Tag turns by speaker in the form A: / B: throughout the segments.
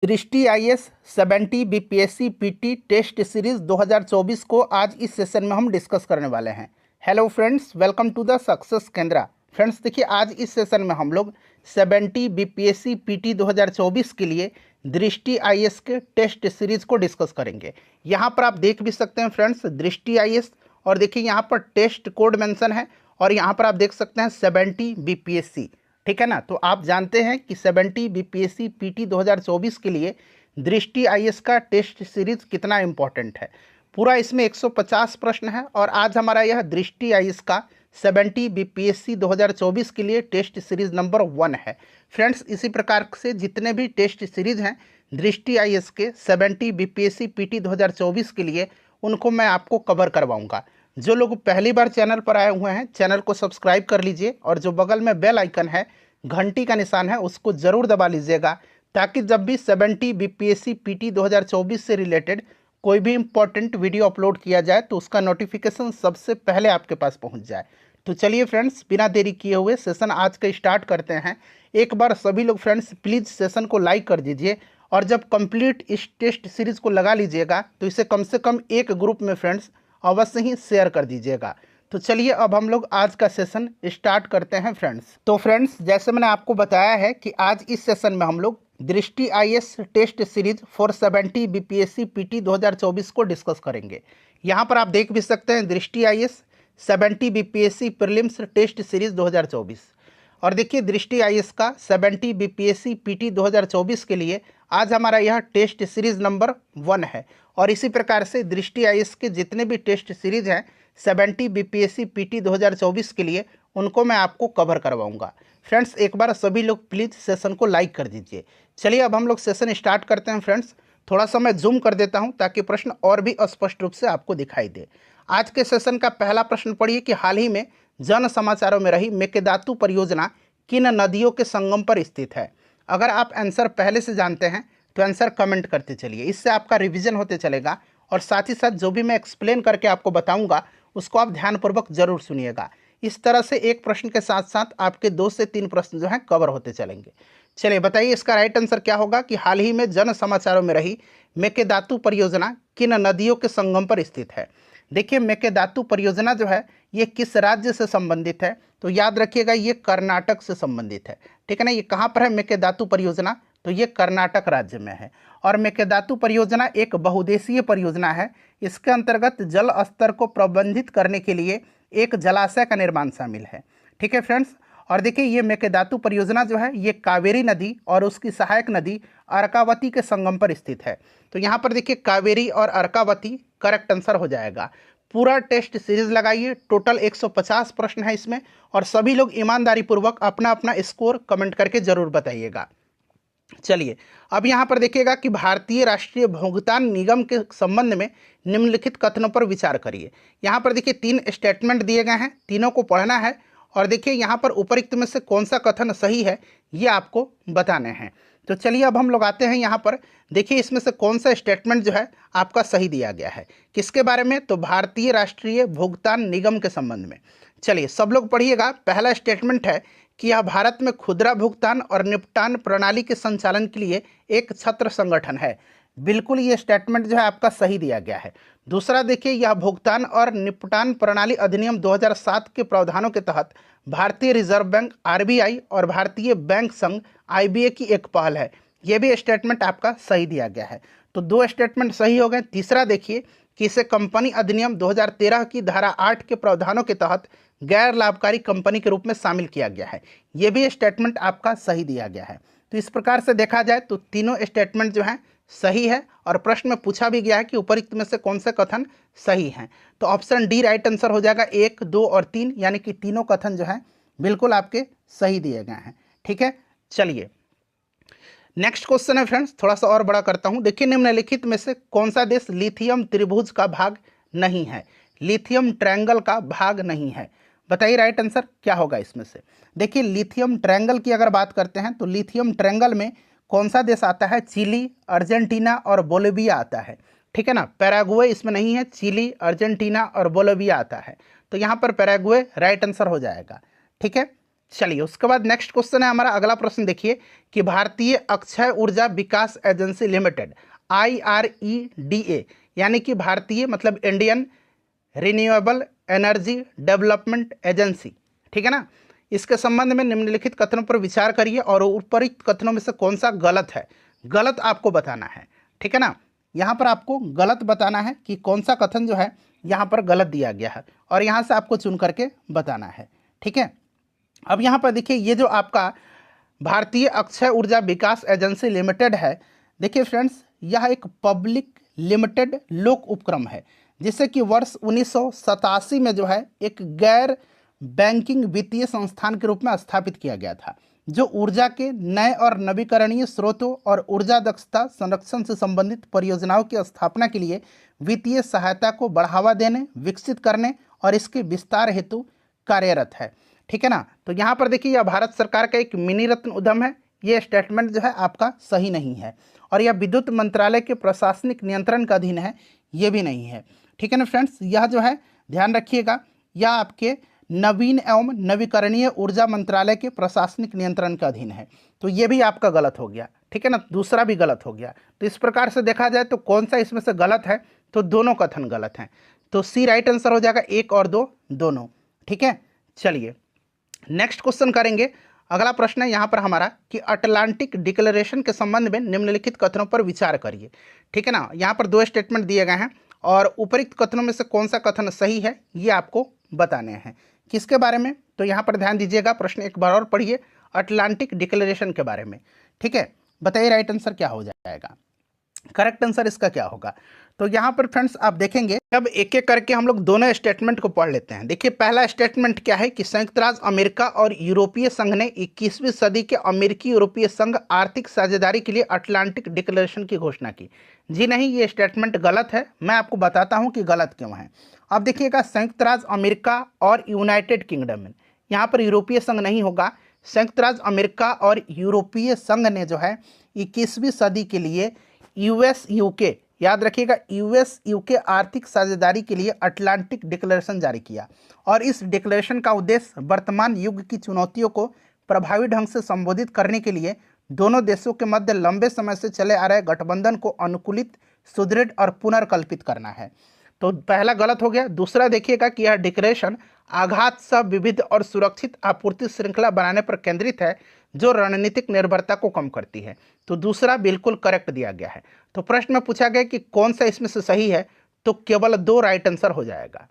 A: दृष्टि IAS 70 BPSC PT test series 2024 को आज इस सेशन में हम डिस्कस करने वाले हैं। Hello friends, welcome to the success Kendra. Friends देखिए, आज इस सेशन में हम लोग 70 बीपीएससी पीटी 2024 के लिए दृष्टि आईएएस के टेस्ट सीरीज को डिस्कस करेंगे। यहाँ पर आप देख भी सकते हैं फ्रेंड्स, दृष्टि आईएएस, और देखिए यहाँ पर टेस्ट कोड मेंशन है और यहाँ पर आप देख सकते हैं 70 बीपीएससी। ठीक है ना। तो आप जानते हैं कि 70 बीपीएससी पीटी 2024 के लिए दृष्टि आईएएस का टेस्ट सीरीज कितना इंपॉर्टेंट है। पूरा इसमें 150 प्रश्न है और आज हमारा यह दृष्टि आईएएस का 70 बीपीएससी 2024 के लिए टेस्ट सीरीज नंबर 1 है। फ्रेंड्स, इसी प्रकार से जितने भी टेस्ट सीरीज हैं दृष्टि आईएएस के 70 बीपीएससी पीटी 2024 के लिए, उनको मैं आपको कवर करवाऊंगा। जो लोग पहली बार चैनल पर आए हुए हैं, चैनल को सब्सक्राइब कर लीजिए और जो बगल में बेल आइकन है, घंटी का निशान है, उसको ज़रूर दबा लीजिएगा, ताकि जब भी 70 बीपीएससी पीटी 2024 से रिलेटेड कोई भी इंपॉर्टेंट वीडियो अपलोड किया जाए तो उसका नोटिफिकेशन सबसे पहले आपके पास पहुंच जाए। तो चलिए फ्रेंड्स, बिना देरी किए हुए सेशन आज का स्टार्ट करते हैं। एक बार सभी लोग फ्रेंड्स प्लीज़ सेशन को लाइक कर दीजिए और जब कंप्लीट इस टेस्ट सीरीज़ को लगा लीजिएगा तो इसे कम से कम एक ग्रुप में फ्रेंड्स अवश्य ही शेयर कर दीजिएगा। तो चलिए अब हम लोग आज का सेशन स्टार्ट करते हैं फ्रेंड्स। तो फ्रेंड्स, जैसे मैंने आपको बताया है कि आज इस सेशन में हम लोग Drishti IAS test series for 70 BPSC PT 2024 को डिस्कस करेंगे। यहाँ पर आप देख भी सकते हैं Drishti IAS 70 BPSC prelims test series 2024। और देखिए, दृष्टि आईएएस का 70 बीपीएससी पीटी 2024 के लिए आज हमारा यह टेस्ट सीरीज नंबर 1 है। और इसी प्रकार से दृष्टि आईएएस के जितने भी टेस्ट सीरीज हैं 70 बीपीएससी पीटी 2024 के लिए, उनको मैं आपको कवर करवाऊंगा। फ्रेंड्स, एक बार सभी लोग प्लीज़ सेशन को लाइक कर दीजिए। चलिए अब हम लोग सेशन स्टार्ट करते हैं फ्रेंड्स। थोड़ा सा मैं जूम कर देता हूं ताकि प्रश्न और भी स्पष्ट रूप से आपको दिखाई दे। आज के सेशन का पहला प्रश्न पढ़िए कि हाल ही में जन समाचारों में रही मेकेदातु परियोजना किन नदियों के संगम पर स्थित है। अगर आप आंसर पहले से जानते हैं तो आंसर कमेंट करते चलिए, इससे आपका रिवीजन होते चलेगा और साथ ही साथ जो भी मैं एक्सप्लेन करके आपको बताऊंगा उसको आप ध्यानपूर्वक जरूर सुनिएगा। इस तरह से एक प्रश्न के साथ साथ आपके 2 से 3 प्रश्न जो हैं कवर होते चलेंगे। चलिए बताइए, इसका राइट आंसर क्या होगा कि हाल ही में जन समाचारों में रही मेकेदातु परियोजना किन नदियों के संगम पर स्थित है। देखिए, मेकेदातु परियोजना जो है ये किस राज्य से संबंधित है, तो याद रखिएगा ये कर्नाटक से संबंधित है। ठीक है ना। ये कहाँ पर है मेकेदातु परियोजना, तो ये कर्नाटक राज्य में है। और मेकेदातु परियोजना एक बहुउद्देशीय परियोजना है। इसके अंतर्गत जल स्तर को प्रबंधित करने के लिए एक जलाशय का निर्माण शामिल है। ठीक है फ्रेंड्स। और देखिए, ये मेकेदातु परियोजना जो है ये कावेरी नदी और उसकी सहायक नदी अर्कावती के संगम पर स्थित है। तो यहाँ पर देखिए कावेरी और अर्कावती करेक्ट आंसर हो जाएगा। पूरा टेस्ट सीरीज लगाइए, टोटल 150 प्रश्न है इसमें, और सभी लोग ईमानदारी पूर्वक अपना अपना स्कोर कमेंट करके जरूर बताइएगा। चलिए अब यहाँ पर देखिएगा कि भारतीय राष्ट्रीय भुगतान निगम के संबंध में निम्नलिखित कथनों पर विचार करिए। यहाँ पर देखिए 3 स्टेटमेंट दिए गए हैं, तीनों को पढ़ना है और देखिए यहाँ पर उपरोक्त में से कौन सा कथन सही है ये आपको बताने हैं। तो चलिए अब हम लोग आते हैं यहाँ पर। देखिए इसमें से कौन सा स्टेटमेंट जो है आपका सही दिया गया है, किसके बारे में, तो भारतीय राष्ट्रीय भुगतान निगम के संबंध में। चलिए सब लोग पढ़िएगा। पहला स्टेटमेंट है कि यह भारत में खुदरा भुगतान और निपटान प्रणाली के संचालन के लिए एक छत्र संगठन है। बिल्कुल ये स्टेटमेंट जो है आपका सही दिया गया है। दूसरा देखिए, यह भुगतान और निपटान प्रणाली अधिनियम 2007 के प्रावधानों के तहत भारतीय रिजर्व बैंक आरबीआई और भारतीय बैंक संघ आईबीए की एक पहल है। यह भी स्टेटमेंट आपका सही दिया गया है। तो 2 स्टेटमेंट सही हो गए। तीसरा देखिए कि इसे कंपनी अधिनियम 2013 की धारा 8 के प्रावधानों के तहत गैर लाभकारी कंपनी के रूप में शामिल किया गया है। यह भी स्टेटमेंट आपका सही दिया गया है। तो इस प्रकार से देखा जाए तो तीनों स्टेटमेंट जो हैं सही है और प्रश्न में पूछा भी गया है कि उपरोक्त में से कौन से कथन सही हैं। तो ऑप्शन डी राइट आंसर हो जाएगा। 1, 2 और 3 यानी कि तीनों कथन जो हैं बिल्कुल आपके सही दिए गए हैं। ठीक है। चलिए नेक्स्ट क्वेश्चन है फ्रेंड्स, थोड़ा सा और बड़ा करता हूं। देखिए, निम्नलिखित में से कौन सा देश लिथियम त्रिभुज का भाग नहीं है, लिथियम ट्रायंगल का भाग नहीं है। बताइए राइट आंसर क्या होगा इसमें से। देखिए लिथियम ट्रायंगल की अगर बात करते हैं तो लिथियम ट्रायंगल में कौन सा देश आता है, चिली, अर्जेंटीना और बोलिविया आता है। ठीक है ना। पैराग्वे इसमें नहीं है, चिली, अर्जेंटीना और बोलिविया आता है। तो यहाँ पर पैराग्वे राइट आंसर हो जाएगा। ठीक है। चलिए उसके बाद नेक्स्ट क्वेश्चन है हमारा, अगला प्रश्न देखिए कि भारतीय अक्षय ऊर्जा विकास एजेंसी लिमिटेड IREDA यानी कि भारतीय मतलब Indian renewable energy development agency, ठीक है ना, इसके संबंध में निम्नलिखित कथनों पर विचार करिए और उपरोक्त कथनों में से कौन सा गलत है, गलत आपको बताना है, ठीक है ना। यहाँ पर आपको गलत बताना है कि कौन सा कथन जो है यहाँ पर गलत दिया गया है और यहाँ से आपको चुन करके बताना है, ठीक है। अब यहाँ पर देखिए ये जो आपका भारतीय अक्षय ऊर्जा विकास एजेंसी लिमिटेड है, देखिए फ्रेंड्स यह एक पब्लिक लिमिटेड लोक उपक्रम है जिसे कि वर्ष 1987 में जो है एक गैर बैंकिंग वित्तीय संस्थान के रूप में स्थापित किया गया था, जो ऊर्जा के नए और नवीकरणीय स्रोतों और ऊर्जा दक्षता संरक्षण से संबंधित परियोजनाओं की स्थापना के लिए वित्तीय सहायता को बढ़ावा देने, विकसित करने और इसके विस्तार हेतु कार्यरत है, ठीक है ना। तो यहाँ पर देखिए यह भारत सरकार का एक मिनी रत्न उद्यम है, ये स्टेटमेंट जो है आपका सही नहीं है और यह विद्युत मंत्रालय के प्रशासनिक नियंत्रण का अधीन है, ये भी नहीं है, ठीक है ना फ्रेंड्स। यह जो है ध्यान रखिएगा, यह आपके नवीन एवं नवीकरणीय ऊर्जा मंत्रालय के प्रशासनिक नियंत्रण के अधीन है, तो ये भी आपका गलत हो गया, ठीक है ना, दूसरा भी गलत हो गया। तो इस प्रकार से देखा जाए तो कौन सा इसमें से गलत है, तो दोनों कथन गलत हैं, तो सी राइट आंसर हो जाएगा, 1 और 2 दोनों, ठीक है। चलिए नेक्स्ट क्वेश्चन करेंगे, अगला प्रश्न है यहाँ पर हमारा कि अटलांटिक डिक्लेरेशन के संबंध में निम्नलिखित कथनों पर विचार करिए, ठीक है ना। यहाँ पर 2 स्टेटमेंट दिए गए हैं और उपरोक्त कथनों में से कौन सा कथन सही है ये आपको बताने हैं। किसके बारे में, तो यहाँ पर ध्यान दीजिएगा, प्रश्न एक बार और पढ़िए, अटलांटिक डिक्लेरेशन के बारे में, ठीक है। बताइए राइट आंसर क्या हो जाएगा, करेक्ट आंसर इसका क्या होगा। तो यहाँ पर फ्रेंड्स आप देखेंगे, अब एक एक करके हम लोग दोनों स्टेटमेंट को पढ़ लेते हैं। देखिए पहला स्टेटमेंट क्या है कि संयुक्त राज्य अमेरिका और यूरोपीय संघ ने 21वीं सदी के अमेरिकी यूरोपीय संघ आर्थिक साझेदारी के लिए अटलांटिक डिक्लेरेशन की घोषणा की। जी नहीं, ये स्टेटमेंट गलत है, मैं आपको बताता हूँ कि गलत क्यों है। अब देखिएगा, संयुक्त राज्य अमेरिका और यूनाइटेड किंगडम, यहाँ पर यूरोपीय संघ नहीं होगा, संयुक्त राज्य अमेरिका और यूरोपीय संघ ने जो है 21वीं सदी के लिए US UK, याद रखिएगा, US UK आर्थिक साझेदारी के लिए अटलांटिक डिक्लेरेशन जारी किया और इस डिक्लेरेशन का उद्देश्य वर्तमान युग की चुनौतियों को प्रभावी ढंग से संबोधित करने के लिए दोनों देशों के मध्य लंबे समय से चले आ रहे गठबंधन को अनुकूलित, सुदृढ़ और पुनर्कल्पित करना है। तो पहला गलत हो गया। दूसरा देखिएगा कि यह डिक्लेरेशन आघात सह विविध और सुरक्षित आपूर्ति श्रृंखला बनाने पर केंद्रित है जो रणनीतिक निर्भरता को कम करती है, तो दूसरा बिल्कुल करेक्ट दिया गया है। तो प्रश्न में पूछा गया कि कौन सा इसमें से सही है, तो केवल 2 राइट आंसर हो जाएगा।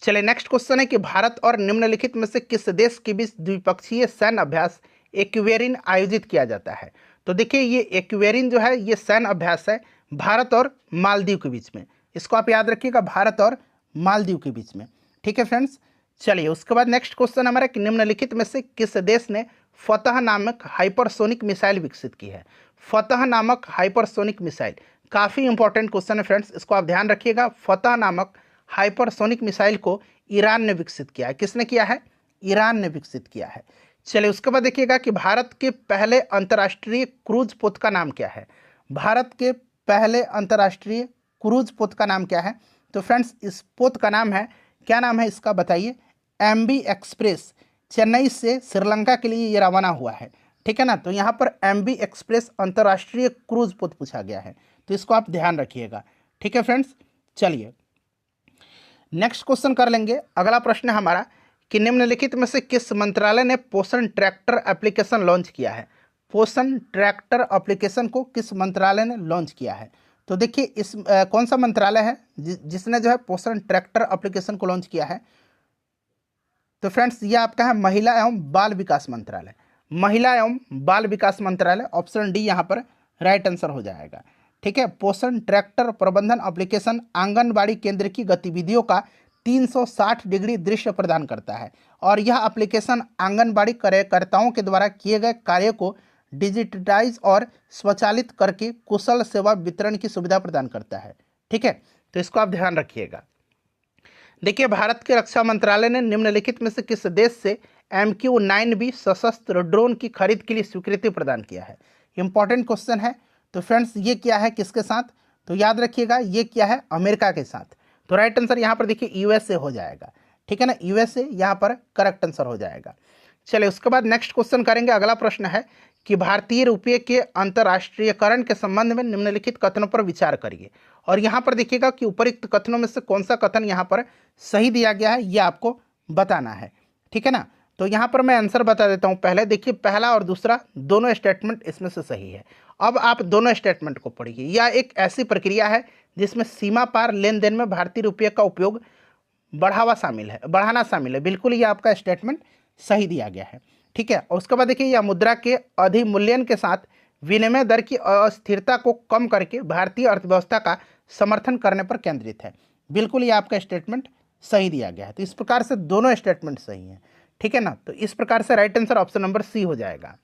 A: चलिए नेक्स्ट क्वेश्चन है कि भारत और निम्नलिखित में से किस देश के बीच द्विपक्षीय सैन्य अभ्यास एक्वेरिन आयोजित किया जाता है। तो देखिए ये एक्वेरिन जो है ये सैन्य अभ्यास है भारत और मालदीव के बीच में, इसको आप याद रखिएगा, भारत और मालदीव के बीच में, ठीक है फ्रेंड्स। चलिए उसके बाद नेक्स्ट क्वेश्चन हमारा कि निम्नलिखित में से किस देश ने फतह नामक हाइपरसोनिक मिसाइल विकसित की है। फतह नामक हाइपरसोनिक मिसाइल काफ़ी इंपॉर्टेंट क्वेश्चन है फ्रेंड्स, इसको आप ध्यान रखिएगा। फतह नामक हाइपरसोनिक मिसाइल को ईरान ने विकसित किया है। किसने किया है? ईरान ने विकसित किया है। चलिए उसके बाद देखिएगा कि भारत के पहले अंतर्राष्ट्रीय क्रूज पोत का नाम क्या है। भारत के पहले अंतर्राष्ट्रीय क्रूज पोत का नाम क्या है? तो फ्रेंड्स इस पोत का नाम है, क्या नाम है इसका बताइए? MV express. चेन्नई से श्रीलंका के लिए ये रवाना हुआ है, ठीक है ना। तो यहाँ पर MV एक्सप्रेस अंतर्राष्ट्रीय क्रूज पोत पूछा गया है, तो इसको आप ध्यान रखिएगा, ठीक है फ्रेंड्स। चलिए नेक्स्ट क्वेश्चन कर लेंगे। अगला प्रश्न है हमारा कि निम्नलिखित में से किस मंत्रालय ने पोषण ट्रैक्टर एप्लीकेशन लॉन्च किया है। पोषण ट्रैक्टर एप्लीकेशन को किस मंत्रालय ने लॉन्च किया है? तो देखिए इस कौन सा मंत्रालय है जिसने जो है पोषण ट्रैक्टर एप्लीकेशन को लॉन्च किया है? तो फ्रेंड्स ये आपका है महिला एवं बाल विकास मंत्रालय। महिला एवं बाल विकास मंत्रालय, ऑप्शन डी यहाँ पर राइट आंसर हो जाएगा, ठीक है। पोषण ट्रैक्टर प्रबंधन एप्लीकेशन आंगनबाड़ी केंद्र की गतिविधियों का 360 डिग्री दृश्य प्रदान करता है और यह एप्लीकेशन आंगनबाड़ी कार्यकर्ताओं के द्वारा किए गए कार्य को डिजिटाइज और स्वचालित करके कुशल सेवा वितरण की सुविधा प्रदान करता है, ठीक है। तो इसको आप ध्यान रखिएगा। देखिए भारत के रक्षा मंत्रालय ने निम्नलिखित में से किस देश से MQ-9B सशस्त्र ड्रोन की खरीद के लिए स्वीकृति प्रदान किया है? इंपॉर्टेंट क्वेश्चन है। तो फ्रेंड्स ये क्या है, किसके साथ? तो याद रखिएगा ये क्या है? अमेरिका के साथ। तो राइट आंसर यहाँ पर देखिए USA हो जाएगा, ठीक है ना, यूएसए यहाँ पर करेक्ट आंसर हो जाएगा। चलिए उसके बाद नेक्स्ट क्वेश्चन करेंगे। अगला प्रश्न है कि भारतीय रुपये के अंतर्राष्ट्रीयकरण के संबंध में निम्नलिखित कथनों पर विचार करिए। और यहाँ पर देखिएगा कि उपरोक्त कथनों में से कौन सा कथन यहाँ पर सही दिया गया है, ये आपको बताना है। ठीक है ना, तो यहाँ पर मैं आंसर बता देता हूँ। पहले देखिए, पहला और दूसरा दोनों स्टेटमेंट इसमें से सही है। अब आप दोनों स्टेटमेंट को पढ़िए। यह एक ऐसी प्रक्रिया है जिसमें सीमा पार लेन देन में भारतीय रुपये का उपयोग बढ़ाना शामिल है। बिल्कुल ये आपका स्टेटमेंट सही दिया गया है। ठीक है, और उसके बाद देखिए, यह मुद्रा के अधिमूल्यन के साथ विनिमय दर की अस्थिरता को कम करके भारतीय अर्थव्यवस्था का समर्थन करने पर केंद्रित है। बिल्कुल ये आपका स्टेटमेंट सही दिया गया है। तो इस प्रकार से दोनों स्टेटमेंट सही हैं। ठीक है ना, तो इस प्रकार से right answer option number C हो जाएगा।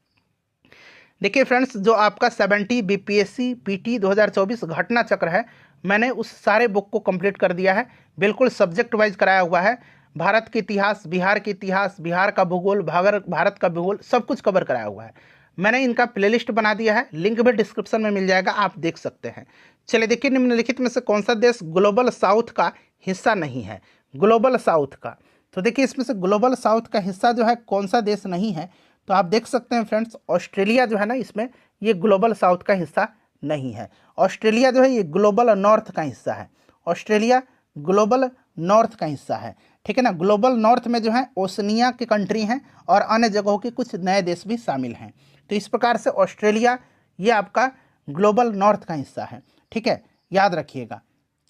A: देखिए फ्रेंड्स, जो आपका 70 बीपीएससी पीटी 2024 घटना चक्र है, मैंने उस सारे बुक को कंप्लीट कर दिया है। बिल्कुल सब्जेक्ट वाइज कराया हुआ है। भारत के इतिहास, बिहार के इतिहास, बिहार का भूगोल, भारत का भूगोल, सब कुछ कवर कराया हुआ है। मैंने इनका प्लेलिस्ट बना दिया है, लिंक भी डिस्क्रिप्शन में मिल जाएगा, आप देख सकते हैं। चलिए देखिए, निम्नलिखित में से कौन सा देश ग्लोबल साउथ का हिस्सा नहीं है? ग्लोबल साउथ का, तो देखिए इसमें से ग्लोबल साउथ का हिस्सा जो है कौन सा देश नहीं है, तो आप देख सकते हैं फ्रेंड्स, ऑस्ट्रेलिया जो है ना, इसमें ये ग्लोबल साउथ का हिस्सा नहीं है। ऑस्ट्रेलिया जो है ये ग्लोबल नॉर्थ का हिस्सा है। ऑस्ट्रेलिया ग्लोबल नॉर्थ का हिस्सा है। ठीक है ना, ग्लोबल नॉर्थ में जो है ओशनिया की कंट्री हैं और अन्य जगहों के कुछ नए देश भी शामिल हैं। तो इस प्रकार से ऑस्ट्रेलिया ये आपका ग्लोबल नॉर्थ का हिस्सा है। ठीक है, याद रखिएगा।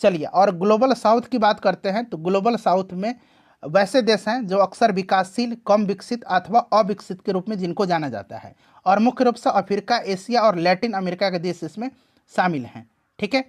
A: चलिए, और ग्लोबल साउथ की बात करते हैं, तो ग्लोबल साउथ में वैसे देश हैं जो अक्सर विकासशील, कम विकसित अथवा अविकसित के रूप में जिनको जाना जाता है, और मुख्य रूप से अफ्रीका, एशिया और लैटिन अमेरिका के देश इसमें शामिल हैं। ठीक है,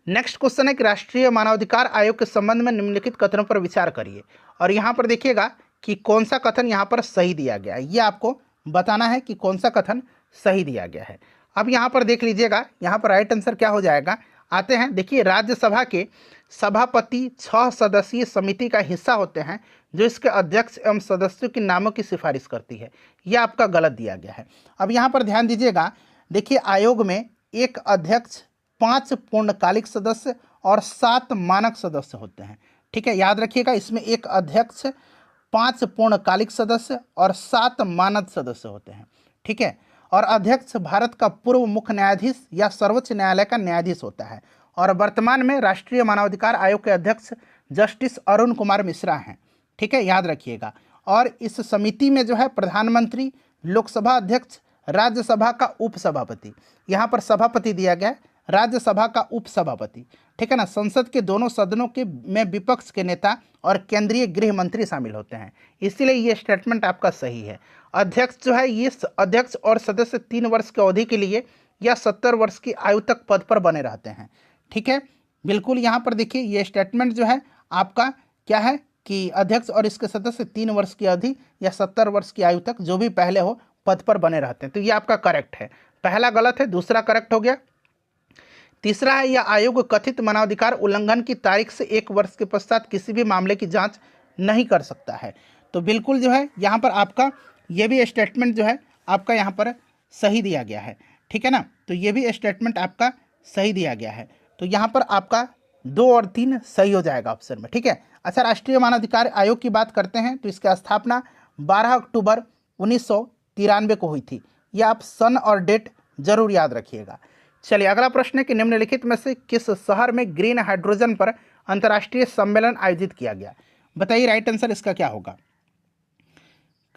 A: नेक्स्ट क्वेश्चन है कि राष्ट्रीय मानवाधिकार आयोग के संबंध में निम्नलिखित कथनों पर विचार करिए। और यहाँ पर देखिएगा कि कौन सा कथन यहाँ पर सही दिया गया है, ये आपको बताना है कि कौन सा कथन सही दिया गया है। अब यहाँ पर देख लीजिएगा, यहाँ पर राइट आंसर क्या हो जाएगा। आते हैं, देखिए राज्यसभा के सभापति 6 सदस्यीय समिति का हिस्सा होते हैं जो इसके अध्यक्ष एवं सदस्यों के नामों की सिफारिश करती है। यह आपका गलत दिया गया है। अब यहाँ पर ध्यान दीजिएगा, देखिए आयोग में एक अध्यक्ष, 5 पूर्णकालिक सदस्य और 7 मानक सदस्य होते हैं। ठीक है, याद रखिएगा, इसमें एक अध्यक्ष, 5 पूर्णकालिक सदस्य और 7 मानद सदस्य होते हैं। ठीक है, और अध्यक्ष भारत का पूर्व मुख्य न्यायाधीश या सर्वोच्च न्यायालय का न्यायाधीश होता है। और वर्तमान में राष्ट्रीय मानवाधिकार आयोग के अध्यक्ष जस्टिस अरुण कुमार मिश्रा हैं। ठीक है, याद रखिएगा। और इस समिति में जो है प्रधानमंत्री, लोकसभा अध्यक्ष, राज्यसभा का उपसभापति, यहाँ पर सभापति दिया गया है, राज्यसभा का उपसभापति। ठीक है ना, संसद के दोनों सदनों के में विपक्ष के नेता और केंद्रीय गृह मंत्री शामिल होते हैं। इसीलिए ये स्टेटमेंट आपका सही है। अध्यक्ष जो है, ये अध्यक्ष और सदस्य 3 वर्ष की अवधि के लिए या 70 वर्ष की आयु तक पद पर बने रहते हैं। ठीक है, बिल्कुल यहाँ पर देखिए ये स्टेटमेंट जो है आपका क्या है कि अध्यक्ष और इसके सदस्य 3 वर्ष की अवधि या 70 वर्ष की आयु तक जो भी पहले हो पद पर बने रहते हैं। तो ये आपका करेक्ट है। पहला गलत है, दूसरा करेक्ट हो गया। तीसरा है, यह आयोग कथित मानवाधिकार उल्लंघन की तारीख से 1 वर्ष के पश्चात किसी भी मामले की जांच नहीं कर सकता है। तो बिल्कुल जो है यहाँ पर आपका ये भी स्टेटमेंट जो है आपका यहाँ पर सही दिया गया है। ठीक है ना, तो ये भी स्टेटमेंट आपका सही दिया गया है। तो यहाँ पर आपका 2 और 3 सही हो जाएगा ऑप्शन में। ठीक है, अच्छा, राष्ट्रीय मानवाधिकार आयोग की बात करते हैं तो इसकी स्थापना 12 अक्टूबर 1993 को हुई थी। यह आप सन और डेट जरूर याद रखिएगा। चलिए अगला प्रश्न है कि निम्नलिखित में से किस शहर में ग्रीन हाइड्रोजन पर अंतर्राष्ट्रीय सम्मेलन आयोजित किया गया? बताइए राइट आंसर इसका क्या होगा,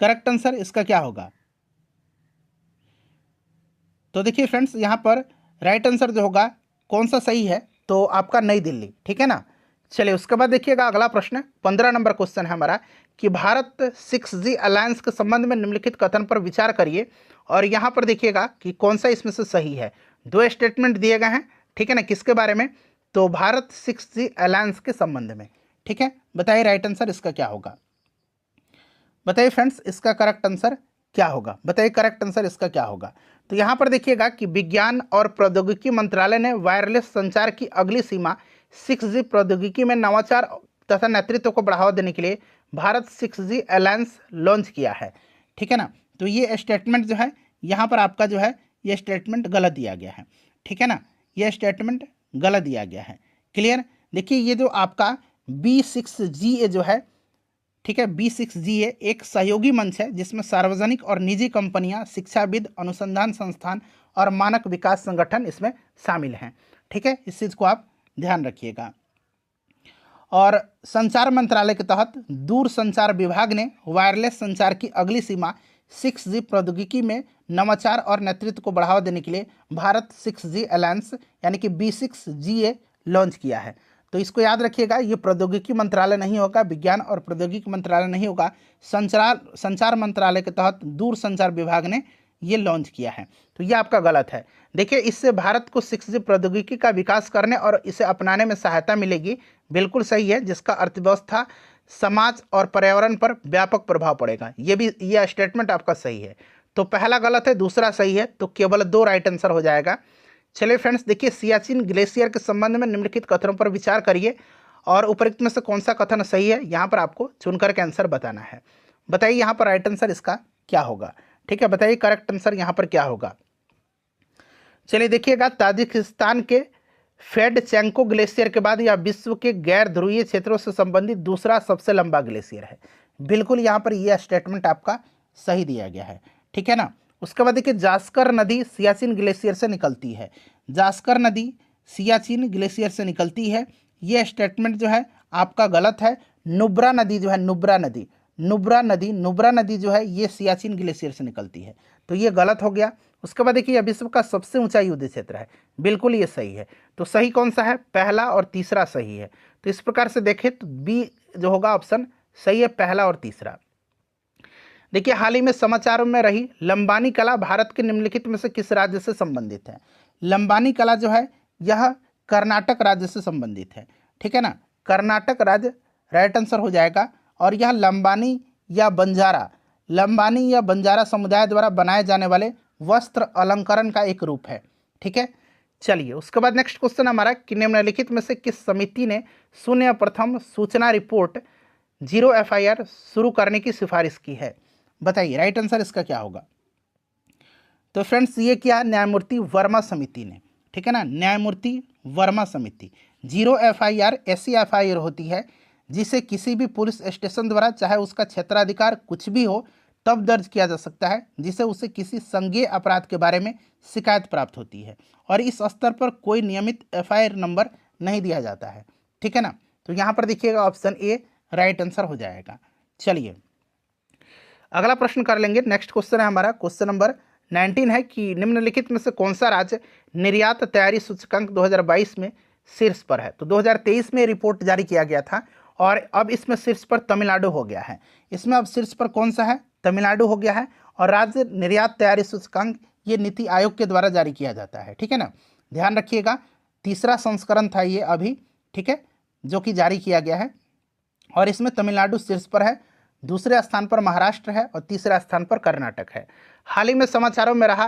A: करेक्ट आंसर इसका क्या होगा? तो देखिए फ्रेंड्स, यहाँ पर राइट आंसर जो होगा कौन सा सही है, तो आपका नई दिल्ली। ठीक है ना, चलिए उसके बाद देखिएगा अगला प्रश्न 15 नंबर क्वेश्चन है हमारा कि भारत 6G अलायंस के संबंध में निम्नलिखित कथन पर विचार करिए। और यहाँ पर देखिएगा कि कौन सा इसमें से सही है। 2 स्टेटमेंट दिए गए हैं। ठीक है ना, किसके बारे में? तो भारत 6G अलायंस के संबंध में। ठीक है, बताइए राइट आंसर इसका क्या होगा। बताइए फ्रेंड्स, इसका करेक्ट आंसर क्या होगा? बताइए करेक्ट आंसर इसका क्या होगा। तो यहाँ पर देखिएगा कि विज्ञान और प्रौद्योगिकी मंत्रालय ने वायरलेस संचार की अगली सीमा 6G प्रौद्योगिकी में नवाचार तथा नेतृत्व को बढ़ावा देने के लिए भारत 6G अलायंस लॉन्च किया है। ठीक है ना, तो ये स्टेटमेंट जो है यहाँ पर आपका जो है ये स्टेटमेंट गलत दिया गया है। ठीक है ना, ये स्टेटमेंट गलत दिया गया है। क्लियर? देखिए ये जो आपका B6GA जो है, ठीक है, B6GA एक सहयोगी मंच है जिसमें सार्वजनिक और निजी कंपनियां, शिक्षाविद, अनुसंधान संस्थान और मानक विकास संगठन इसमें शामिल हैं। ठीक है, इस चीज़ को आप ध्यान रखिएगा। और संचार मंत्रालय के तहत दूर संचार विभाग ने वायरलेस संचार की अगली सीमा 6G प्रौद्योगिकी में नवाचार और नेतृत्व को बढ़ावा देने के लिए भारत 6G अलायंस यानी कि B6GA लॉन्च किया है। तो इसको याद रखिएगा, ये प्रौद्योगिकी मंत्रालय नहीं होगा, विज्ञान और प्रौद्योगिकी मंत्रालय नहीं होगा, संचार मंत्रालय के तहत दूर संचार विभाग ने ये लॉन्च किया है। तो ये आपका गलत है। देखिए, इससे भारत को 6G प्रौद्योगिकी का विकास करने और इसे अपनाने में सहायता मिलेगी, बिल्कुल सही है, जिसका अर्थव्यवस्था, समाज और पर्यावरण पर व्यापक प्रभाव पड़ेगा। ये स्टेटमेंट आपका सही है। तो पहला गलत है, दूसरा सही है, तो केवल 2 राइट आंसर हो जाएगा। चलिए फ्रेंड्स, देखिए, सियाचिन ग्लेशियर के संबंध में निम्नलिखित कथनों पर विचार करिए और उपरोक्त में से कौन सा कथन सही है, यहाँ पर आपको चुनकर के आंसर बताना है। बताइए यहाँ पर राइट आंसर इसका क्या होगा। ठीक है, बताइए करेक्ट आंसर यहाँ पर क्या होगा। चलिए देखिएगा, ताजिकिस्तान के फेडचेंको ग्लेशियर के बाद यह विश्व के गैर ध्रुवीय क्षेत्रों से संबंधित दूसरा सबसे लंबा ग्लेशियर है। बिल्कुल यहाँ पर यह स्टेटमेंट आपका सही दिया गया है। ठीक है ना। उसके बाद देखिए, जास्कर नदी सियाचिन ग्लेशियर से निकलती है। जास्कर नदी सियाचिन ग्लेशियर से निकलती है, यह स्टेटमेंट जो है आपका गलत है। नुब्रा नदी जो है, नुब्रा नदी जो है ये सियाचिन ग्लेशियर से निकलती है, तो ये गलत हो गया। उसके बाद देखिए, यह विश्व का सबसे ऊंचा युद्ध क्षेत्र है, बिल्कुल ये सही है। तो सही कौन सा है, पहला और तीसरा सही है। तो इस प्रकार से देखें तो बी जो होगा ऑप्शन सही है, पहला और तीसरा। देखिए, हाल ही में समाचारों में रही लंबानी कला भारत के निम्नलिखित में से किस राज्य से संबंधित है। लंबानी कला जो है यह कर्नाटक राज्य से संबंधित है। ठीक है ना, कर्नाटक राज्य राइट आंसर हो जाएगा। और यह लंबानी या बंजारा समुदाय द्वारा बनाए जाने वाले वस्त्र अलंकरण का एक रूप है। ठीक है, चलिए उसके बाद नेक्स्ट क्वेश्चन हमारा कि निम्नलिखित में से किस समिति ने शून्य प्रथम सूचना रिपोर्ट 0 FIR शुरू करने की सिफारिश की है। बताइए राइट आंसर इसका क्या होगा। तो फ्रेंड्स, ये क्या, न्यायमूर्ति वर्मा समिति ने। ठीक है ना, न्यायमूर्ति वर्मा समिति। 0 FIR ऐसी FIR होती है जिसे किसी भी पुलिस स्टेशन द्वारा, चाहे उसका क्षेत्राधिकार कुछ भी हो, तब दर्ज किया जा सकता है जिसे उसे किसी संज्ञेय अपराध के बारे में शिकायत प्राप्त होती है, और इस स्तर पर कोई नियमित FIR नंबर नहीं दिया जाता है। ठीक है ना, तो यहाँ पर देखिएगा ऑप्शन ए राइट आंसर हो जाएगा। चलिए अगला प्रश्न कर लेंगे। नेक्स्ट क्वेश्चन है हमारा, क्वेश्चन नंबर 19 है कि निम्नलिखित में से कौन सा राज्य निर्यात तैयारी सूचकांक 2022 में शीर्ष पर है। तो 2023 में रिपोर्ट जारी किया गया था और अब इसमें शीर्ष पर तमिलनाडु हो गया है। इसमें अब शीर्ष पर कौन सा है, तमिलनाडु हो गया है। और राज्य निर्यात तैयारी सूचकांक ये नीति आयोग के द्वारा जारी किया जाता है। ठीक है ना, ध्यान रखिएगा, तीसरा संस्करण था ये अभी, ठीक है, जो कि जारी किया गया है। और इसमें तमिलनाडु शीर्ष पर है, दूसरे स्थान पर महाराष्ट्र है और तीसरे स्थान पर कर्नाटक है। हाल ही में समाचारों में रहा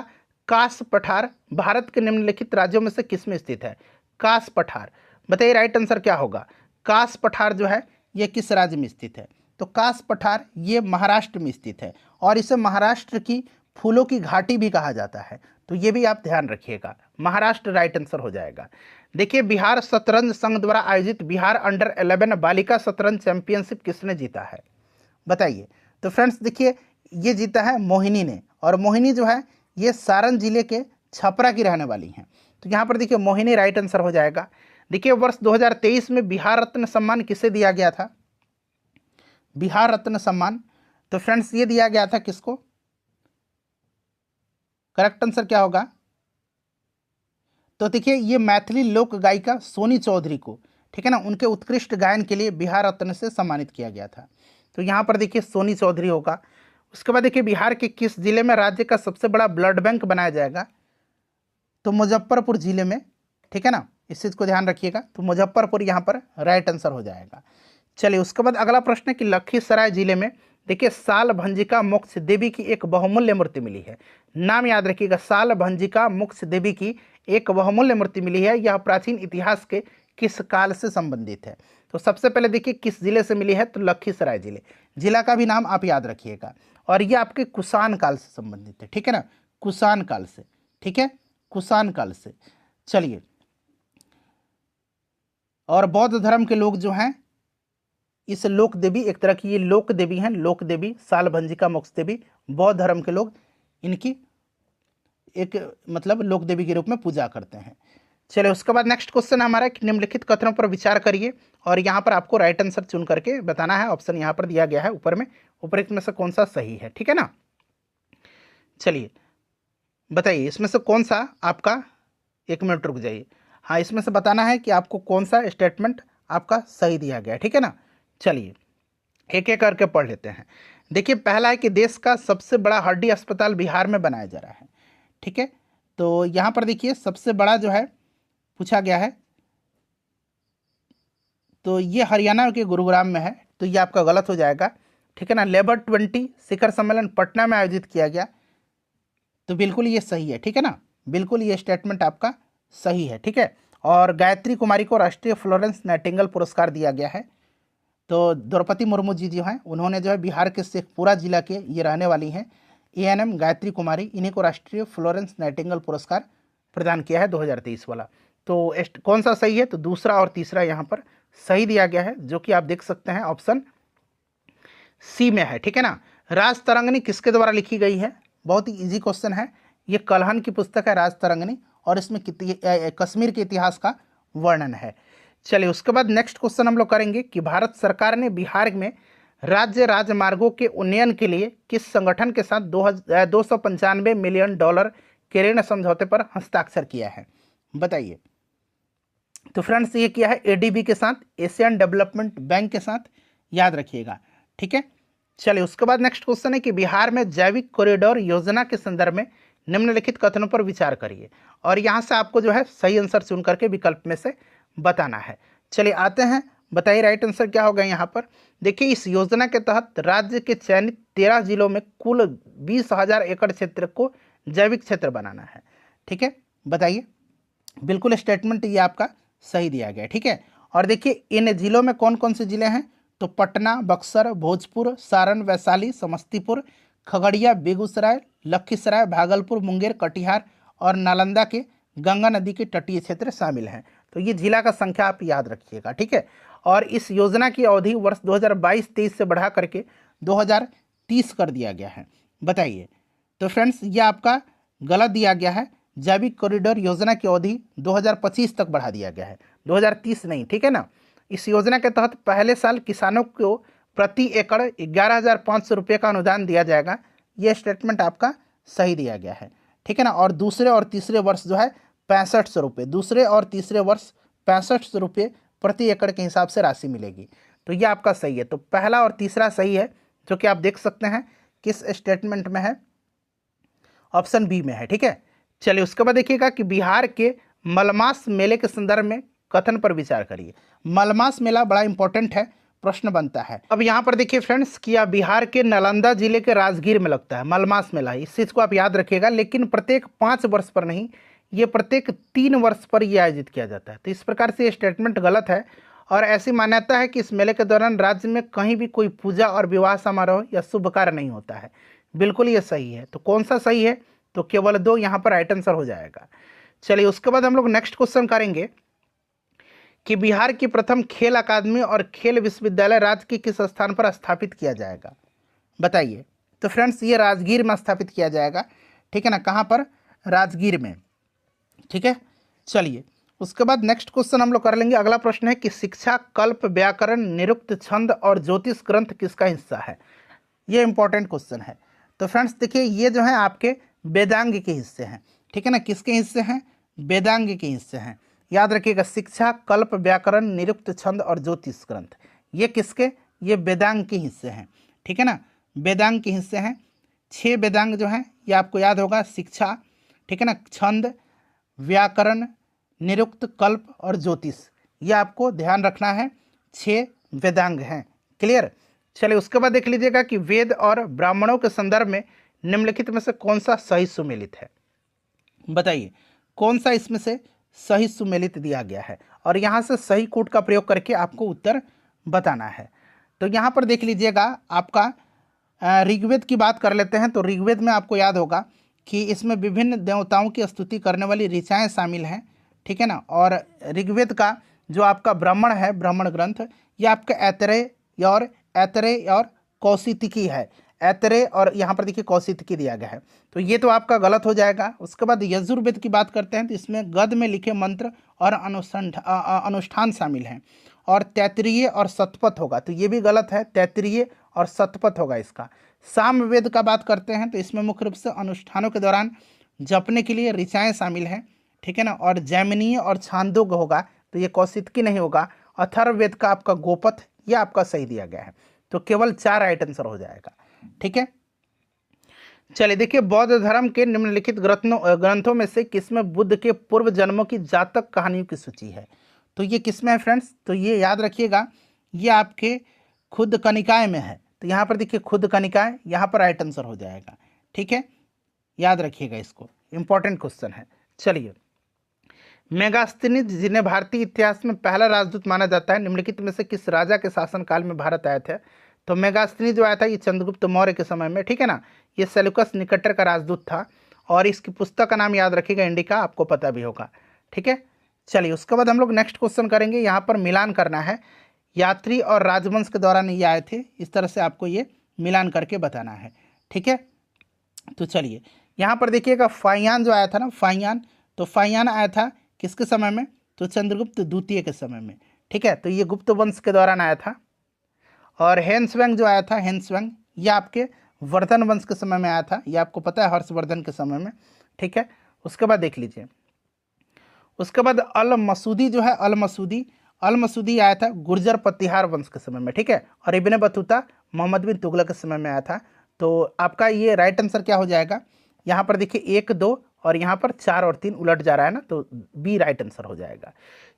A: कास पठार भारत के निम्नलिखित राज्यों में से किस में स्थित है। कास पठार, बताइए राइट आंसर क्या होगा। कास पठार जो है ये किस राज्य में स्थित है। तो कास पठार ये महाराष्ट्र में स्थित है और इसे महाराष्ट्र की फूलों की घाटी भी कहा जाता है, तो ये भी आप ध्यान रखिएगा, महाराष्ट्र राइट आंसर हो जाएगा। देखिए, बिहार शतरंज संघ द्वारा आयोजित बिहार अंडर 11 बालिका शतरंज चैंपियनशिप किसने जीता है, बताइए। तो फ्रेंड्स देखिए, ये जीता है मोहिनी ने, और मोहिनी जो है ये सारण जिले के छपरा की रहने वाली हैं। तो यहाँ पर देखिए मोहिनी राइट आंसर हो जाएगा। देखिए, वर्ष 2023 में बिहार रत्न सम्मान किसे दिया गया था, बिहार रत्न सम्मान। तो फ्रेंड्स ये दिया गया था किसको, करेक्ट आंसर क्या होगा। तो देखिए, ये मैथिली लोक गायिका सोनी चौधरी को, ठीक है ना, उनके उत्कृष्ट गायन के लिए बिहार रत्न से सम्मानित किया गया था। तो यहाँ पर देखिए सोनी चौधरी होगा। उसके बाद देखिए, बिहार के किस जिले में राज्य का सबसे बड़ा ब्लड बैंक बनाया जाएगा। तो मुजफ्फरपुर जिले में, ठीक है ना, इस चीज़ को ध्यान रखिएगा। तो मुजफ्फरपुर यहाँ पर राइट आंसर हो जाएगा। चलिए उसके बाद अगला प्रश्न है कि लखीसराय जिले में देखिए साल भंजिका मोक्ष देवी की एक बहुमूल्य मूर्ति मिली है। नाम याद रखिएगा, साल भंजिका मोक्ष देवी की एक बहुमूल्य मूर्ति मिली है। यह प्राचीन इतिहास के किस काल से संबंधित है। तो सबसे पहले देखिए किस जिले से मिली है, तो लखीसराय जिले, जिला का भी नाम आप याद रखिएगा। और ये आपके कुषाण काल से संबंधित है, ठीक है ना, कुषाण काल से, ठीक है, कुषाण काल से। चलिए, और बौद्ध धर्म के लोग जो हैं इस लोक देवी, एक तरह की ये लोक देवी हैं, लोक देवी, सालभंजिका मोक्ष देवी, बौद्ध धर्म के लोग इनकी एक मतलब लोक देवी के रूप में पूजा करते हैं। चलिए उसके बाद नेक्स्ट क्वेश्चन हमारा कि निम्नलिखित कथनों पर विचार करिए और यहाँ पर आपको राइट आंसर चुन करके बताना है। ऑप्शन यहाँ पर दिया गया है ऊपर में, उपरोक्त में से कौन सा सही है, ठीक है ना। चलिए बताइए इसमें से कौन सा आपका, 1 मिनट रुक जाइए, हाँ इसमें से बताना है कि आपको कौन सा स्टेटमेंट आपका सही दिया गया है, ठीक है ना। चलिए एक एक करके पढ़ लेते हैं। देखिए पहला है कि देश का सबसे बड़ा हड्डी अस्पताल बिहार में बनाया जा रहा है, ठीक है। तो यहाँ पर देखिए सबसे बड़ा जो है पूछा गया है, तो ये हरियाणा के गुरुग्राम में है, तो ये आपका गलत हो जाएगा, ठीक है ना। लेबर 20 शिखर सम्मेलन पटना में आयोजित किया गया, तो बिल्कुल ये सही है, ठीक है ना, बिल्कुल ये स्टेटमेंट आपका सही है, ठीक है। और गायत्री कुमारी को राष्ट्रीय फ्लोरेंस नाइटिंगेल पुरस्कार दिया गया है। तो द्रौपदी मुर्मू जी जो हैं उन्होंने जो है बिहार के शेखपुरा जिला के ये रहने वाली हैं, ANM गायत्री कुमारी, इन्हीं को राष्ट्रीय फ्लोरेंस नाइटिंगेल पुरस्कार प्रदान किया है 2023 वाला। तो कौन सा सही है, तो दूसरा और तीसरा यहाँ पर सही दिया गया है, जो कि आप देख सकते हैं ऑप्शन सी में है, ठीक है ना। राज तरंगिणी किसके द्वारा लिखी गई है, बहुत ही इजी क्वेश्चन है, ये कल्हन की पुस्तक है राज तरंगिणी, और इसमें कश्मीर के इतिहास का वर्णन है। चलिए उसके बाद नेक्स्ट क्वेश्चन हम लोग करेंगे कि भारत सरकार ने बिहार में राज्य राजमार्गों के उन्नयन के लिए किस संगठन के साथ 295 मिलियन डॉलर के ऋण समझौते पर हस्ताक्षर किया है, बताइए। तो फ्रेंड्स ये किया है ADB के साथ, एशियन डेवलपमेंट बैंक के साथ, याद रखिएगा, ठीक है। चलिए उसके बाद नेक्स्ट क्वेश्चन है कि बिहार में जैविक कॉरिडोर योजना के संदर्भ में निम्नलिखित कथनों पर विचार करिए, और यहाँ से आपको जो है सही आंसर चुन करके विकल्प में से बताना है। चलिए आते हैं, बताइए राइट आंसर क्या होगा यहाँ पर। देखिए इस योजना के तहत राज्य के चयनित 13 जिलों में कुल 20,000 एकड़ क्षेत्र को जैविक क्षेत्र बनाना है, ठीक है, बताइए। बिल्कुल स्टेटमेंट ये आपका सही दिया गया है, ठीक है। और देखिए इन जिलों में कौन कौन से जिले हैं, तो पटना, बक्सर, भोजपुर, सारण, वैशाली, समस्तीपुर, खगड़िया, बेगूसराय, लखीसराय, भागलपुर, मुंगेर, कटिहार और नालंदा के गंगा नदी के तटीय क्षेत्र शामिल हैं। तो ये जिला का संख्या आप याद रखिएगा, ठीक है। और इस योजना की अवधि वर्ष 2022-23 से बढ़ा करके 2030 कर दिया गया है, बताइए। तो फ्रेंड्स ये आपका गलत दिया गया है, जैविक कॉरिडोर योजना की अवधि 2025 तक बढ़ा दिया गया है, 2030 नहीं, ठीक है ना। इस योजना के तहत पहले साल किसानों को प्रति एकड़ 11,500 रुपये का अनुदान दिया जाएगा, ये स्टेटमेंट आपका सही दिया गया है, ठीक है ना। और दूसरे और तीसरे वर्ष जो है 6500 रुपये, दूसरे और तीसरे वर्ष 6500 रुपये प्रति एकड़ के हिसाब से राशि मिलेगी, तो ये आपका सही है। तो पहला और तीसरा सही है, जो कि आप देख सकते हैं किस स्टेटमेंट में है, ऑप्शन बी में है, ठीक है। चलिए उसके बाद देखिएगा कि बिहार के मलमास मेले के संदर्भ में कथन पर विचार करिए। मलमास मेला बड़ा इंपॉर्टेंट है, प्रश्न बनता है। अब यहाँ पर देखिए फ्रेंड्स कि यह बिहार के नालंदा जिले के राजगीर में लगता है, मलमास मेला, इस चीज़ को आप याद रखिएगा। लेकिन प्रत्येक 5 वर्ष पर नहीं, ये प्रत्येक 3 वर्ष पर यह आयोजित किया जाता है। तो इस प्रकार से ये स्टेटमेंट गलत है, और ऐसी मान्यता है कि इस मेले के दौरान राज्य में कहीं भी कोई पूजा और विवाह समारोह या शुभ कार्य नहीं होता है, बिल्कुल ये सही है। तो कौन सा सही है, तो केवल 2 यहाँ पर राइट आंसर हो जाएगा। चलिए उसके बाद हम लोग नेक्स्ट क्वेश्चन करेंगे कि बिहार की प्रथम खेल अकादमी और खेल विश्वविद्यालय राज्य के किस स्थान पर स्थापित किया जाएगा, बताइए। तो फ्रेंड्स ये राजगीर में स्थापित किया जाएगा, ठीक है ना, कहाँ पर, राजगीर में, ठीक है। चलिए उसके बाद नेक्स्ट क्वेश्चन हम लोग कर लेंगे। अगला प्रश्न है कि शिक्षा, कल्प, व्याकरण, निरुक्त, छंद और ज्योतिष ग्रंथ किसका हिस्सा है, ये इंपॉर्टेंट क्वेश्चन है। तो फ्रेंड्स देखिए ये जो है आपके वेदांग के हिस्से हैं, ठीक है ना, किसके हिस्से हैं, वेदांग के हिस्से हैं, याद रखिएगा। शिक्षा, कल्प, व्याकरण, निरुक्त, छंद और ज्योतिष ग्रंथ, ये किसके, ये वेदांग के हिस्से हैं, ठीक है ना, वेदांग के हिस्से हैं। 6 वेदांग जो हैं ये आपको याद होगा, शिक्षा, ठीक है ना, छंद, व्याकरण, निरुक्त, कल्प और ज्योतिष, ये आपको ध्यान रखना है, 6 वेदांग हैं, क्लियर। चलिए उसके बाद देख लीजिएगा कि वेद और ब्राह्मणों के संदर्भ में निम्नलिखित में से कौन सा सही सुमेलित है, बताइए। कौन सा इसमें से सही सुमेलित दिया गया है, और यहाँ से सही कोड का प्रयोग करके आपको उत्तर बताना है। तो यहाँ पर देख लीजिएगा आपका ऋग्वेद की बात कर लेते हैं। तो ऋग्वेद में आपको याद होगा कि इसमें विभिन्न देवताओं की स्तुति करने वाली ऋचाएँ शामिल हैं, ठीक है ना। और ऋग्वेद का जो आपका ब्राह्मण है, ब्राह्मण ग्रंथ, ये आपका ऐतरेय और ऐतरेय और कौशितकी है। ऐतरेय और यहाँ पर देखिए कौशितकी दिया गया है, तो ये तो आपका गलत हो जाएगा। उसके बाद यजुर्वेद की बात करते हैं तो इसमें गद्य में लिखे मंत्र और अनुष्ठान शामिल हैं, और तैत्तिरीय और शतपथ होगा, तो ये भी गलत है, तैत्तिरीय और शतपथ होगा इसका। सामवेद का बात करते हैं तो इसमें मुख्य रूप से अनुष्ठानों के दौरान जपने के लिए ऋचाएँ शामिल हैं, ठीक है ना। और जैमिनीय और छांदोग्य होगा, तो ये कौशितकी नहीं होगा। अथर्ववेद का आपका गोपथ, ये आपका सही दिया गया है, तो केवल 4 राइट आंसर हो जाएगा, ठीक है। चलिए देखिए, बौद्ध धर्म के निम्नलिखित ग्रंथों में से किसमें बुद्ध के पूर्व जन्मों की जातक कहानियों की सूची है? तो ये किसमें है फ्रेंड्स? तो ये याद रखिएगा, ये आपके खुद कनिकाय में है, तो यहाँ पर देखिए खुद कनिकाय, यहाँ पर राइट आंसर हो जाएगा, ठीक है, याद रखिएगा इसको, इंपॉर्टेंट क्वेश्चन है। चलिए, मेगास्थनीज जिन्हें भारतीय इतिहास में पहला राजदूत माना जाता है, निम्नलिखित में से किस राजा के शासनकाल में भारत आए थे? तो मेगास्थनीज जो आया था ये चंद्रगुप्त मौर्य के समय में, ठीक है ना। ये सेल्यूकस निकटर का राजदूत था, और इसकी पुस्तक का नाम याद रखिएगा इंडिका, आपको पता भी होगा, ठीक है। चलिए, उसके बाद हम लोग नेक्स्ट क्वेश्चन करेंगे। यहाँ पर मिलान करना है, यात्री और राजवंश के दौरान ये आए थे, इस तरह से आपको ये मिलान करके बताना है, ठीक है। तो चलिए, यहाँ पर देखिएगा फाइयान जो आया था ना, फाइयान, तो फाइयान आया था किसके समय में? तो चंद्रगुप्त द्वितीय के समय में, ठीक है, तो ये गुप्त वंश के दौरान आया था। और हेंसवेंग जो आया था, हेंसवेंग, ये आपके वर्धन वंश के समय में आया था, ये आपको पता है, हर्षवर्धन के समय में, ठीक है। उसके बाद देख लीजिए, उसके बाद अल मसूदी जो है, अल मसूदी आया था गुर्जर पतिहार वंश के समय में, ठीक है। और इब्न बतूता मोहम्मद बिन तुगलक के समय में आया था। तो आपका ये राइट आंसर क्या हो जाएगा? यहाँ पर देखिए 1, 2 और यहाँ पर 4 और 3 उलट जा रहा है ना, तो बी राइट आंसर हो जाएगा।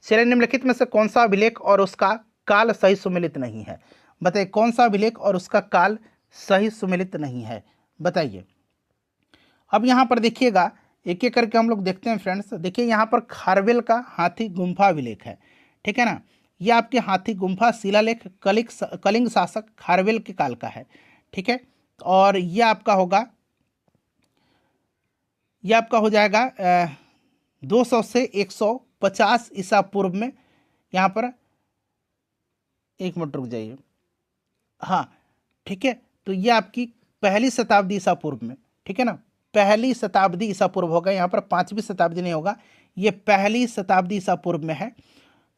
A: चलिए, निम्नलिखित में से कौन सा अभिलेख और उसका काल सही सुमेलित नहीं है? बताइए, कौन सा अभिलेख और उसका काल सही सुमेलित नहीं है, बताइए। अब यहाँ पर देखिएगा, एक एक करके हम लोग देखते हैं फ्रेंड्स। देखिए, यहाँ पर खारवेल का हाथी गुम्फा अभिलेख है, ठीक है ना। यह आपके हाथी गुम्फा शिलालेख कलिंग शासक खारवेल के काल का है, ठीक है। और यह आपका होगा, यह आपका हो जाएगा 200 से 150 ईसा पूर्व में। यहाँ पर एक मिनट रुक जाइए, हाँ, ठीक है। तो ये आपकी पहली शताब्दी ईसा पूर्व में, ठीक है ना, पहली शताब्दी ईसा पूर्व होगा, यहाँ पर 5वीं शताब्दी नहीं होगा, ये पहली शताब्दी ईसा पूर्व में है।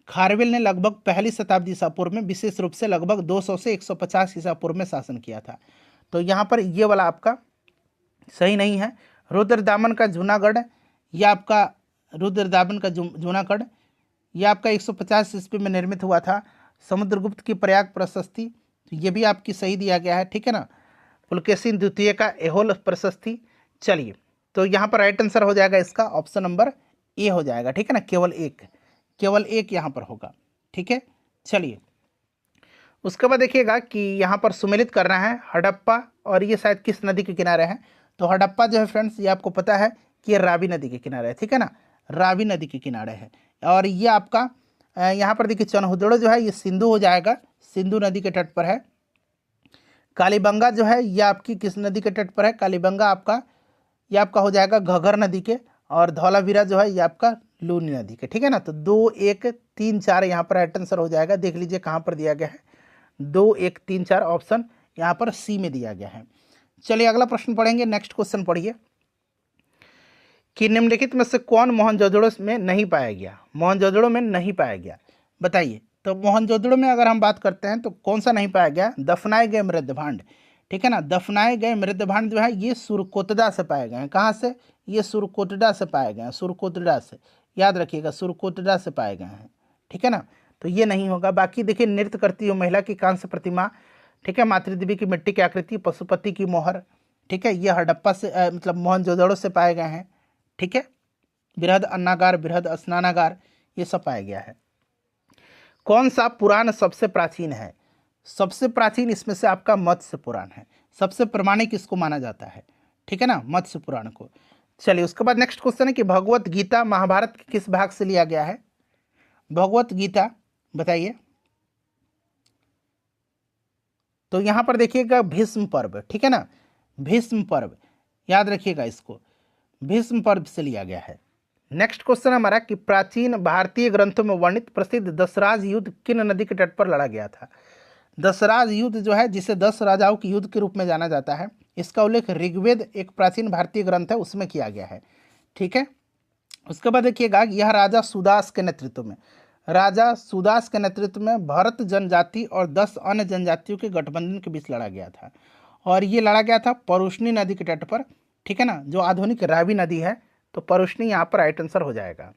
A: खारवेल ने लगभग पहली शताब्दी ईसा पूर्व में, विशेष रूप से लगभग 200 से 150 ईसा पूर्व में शासन किया था। तो यहाँ पर ये वाला आपका सही नहीं है। रुद्रदामन का जूनागढ़, यह आपका रुद्रदामन का जूनागढ़, यह आपका 150 ईस्वी में निर्मित हुआ था। समुद्रगुप्त की प्रयाग प्रशस्ति, तो ये भी आपकी सही दिया गया है, ठीक है ना। पुलकेशिन द्वितीय का एहोल प्रशस्ति। चलिए, तो यहाँ पर राइट आंसर हो जाएगा इसका ऑप्शन नंबर ए हो जाएगा, ठीक है ना, केवल एक यहाँ पर होगा, ठीक है। चलिए, उसके बाद देखिएगा कि यहाँ पर सुमेलित करना है हड़प्पा, और ये शायद किस नदी के किनारे है? तो हड़प्पा जो है फ्रेंड्स, ये आपको पता है कि ये रावी नदी के किनारे है, ठीक है ना, रावी नदी के किनारे है। और ये आपका यहाँ पर देखिए चनहुदड़ो जो है ये सिंधु हो जाएगा, सिंधु नदी के तट पर है। कालीबंगा जो है ये आपकी किस नदी के तट पर है? कालीबंगा आपका, ये आपका हो जाएगा घग्गर नदी के। और धौलावीरा जो है ये आपका लूनी नदी के, ठीक है ना। तो 2, 1, 3, 4 यहाँ पर राइट आंसर हो जाएगा। देख लीजिए कहाँ पर दिया गया है, 2, 1, 3, 4 ऑप्शन यहाँ पर सी में दिया गया है। चलिए, अगला प्रश्न पढ़ेंगे। नेक्स्ट क्वेश्चन पढ़िए कि निम्नलिखित में से कौन मोहनजोदड़ो में नहीं पाया गया? मोहनजोदड़ो में नहीं पाया गया, बताइए। तो मोहनजोदड़ो में अगर हम बात करते हैं तो कौन सा नहीं पाया गया? दफनाए गए मृदभांड, ठीक है ना। दफनाए गए मृदभांड जो है ये सुरकोटडा से पाए गए हैं। कहाँ से? ये सुरकोटडा से पाए गए हैं, सुरकोटडा से, याद रखिएगा, सुरकोटडा से पाए गए हैं, ठीक है ना। तो ये नहीं होगा। बाकी देखिए, नृत्य करती हुई महिला की कांस्य प्रतिमा, ठीक है, मातृदेवी की मिट्टी की आकृति, पशुपति की मोहर, ठीक है, ये हड़प्पा से मतलब मोहनजोदड़ो से पाए गए हैं, ठीक है। बृहद अन्नागार, बृहद स्नानागार, ये सब पाया गया है। कौन सा पुराण सबसे प्राचीन है? सबसे प्राचीन इसमें से आपका मत्स्य पुराण है। सबसे प्रामाणिक इसको माना जाता है, ठीक है ना, मत्स्य पुराण को। चलिए, उसके बाद नेक्स्ट क्वेश्चन है कि भगवत गीता महाभारत के किस भाग से लिया गया है? भगवत गीता, बताइए। तो यहां पर देखिएगा भीष्म पर्व, ठीक है ना, भीष्म पर्व, याद रखिएगा इसको, भीष्म पर्व से लिया गया है। नेक्स्ट क्वेश्चन हमारा कि प्राचीन भारतीय ग्रंथों में वर्णित प्रसिद्ध दशराज युद्ध किन नदी के तट पर लड़ा गया था? दशराज युद्ध जो है, जिसे 10 राजाओं के युद्ध के रूप में जाना जाता है, इसका उल्लेख ऋग्वेद एक प्राचीन भारतीय ग्रंथ है उसमें किया गया है। ठीक है, उसके बाद देखिएगा, यह राजा सुदास के नेतृत्व में, राजा सुदास के नेतृत्व में भरत जनजाति और 10 अन्य जनजातियों के गठबंधन के बीच लड़ा गया था, और ये लड़ा गया था परुष्णी नदी के तट पर। ठीक है ना, जो आधुनिक रावी नदी है, तो परुष्णी यहाँ पर राइट आंसर हो जाएगा।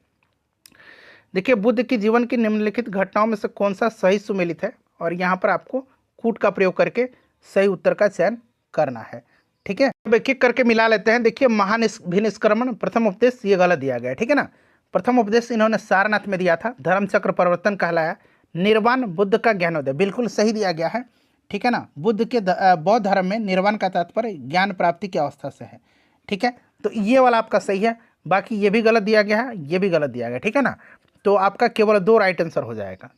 A: देखिए, बुद्ध के जीवन की निम्नलिखित घटनाओं में से कौन सा सही सुमेलित है, और यहाँ पर आपको कूट का प्रयोग करके सही उत्तर का चयन करना है। ठीक है, अब एक एक करके मिला लेते हैं। देखिए, महाभिनिष्क्रमण प्रथम उपदेश, ये गलत दिया गया है। ठीक है ना, प्रथम उपदेश इन्होंने सारनाथ में दिया था, धर्मचक्र परिवर्तन कहलाया। निर्वाण बुद्ध का ज्ञानोदय, बिल्कुल सही दिया गया है। ठीक है ना, बुद्ध के बौद्ध धर्म में निर्वाण का तात्पर्य ज्ञान प्राप्ति की अवस्था से है। ठीक है, तो ये वाला आपका सही है, बाकी ये भी गलत दिया गया है, ये भी गलत दिया गया। ठीक है ना, तो आपका केवल 2 राइट आंसर हो जाएगा।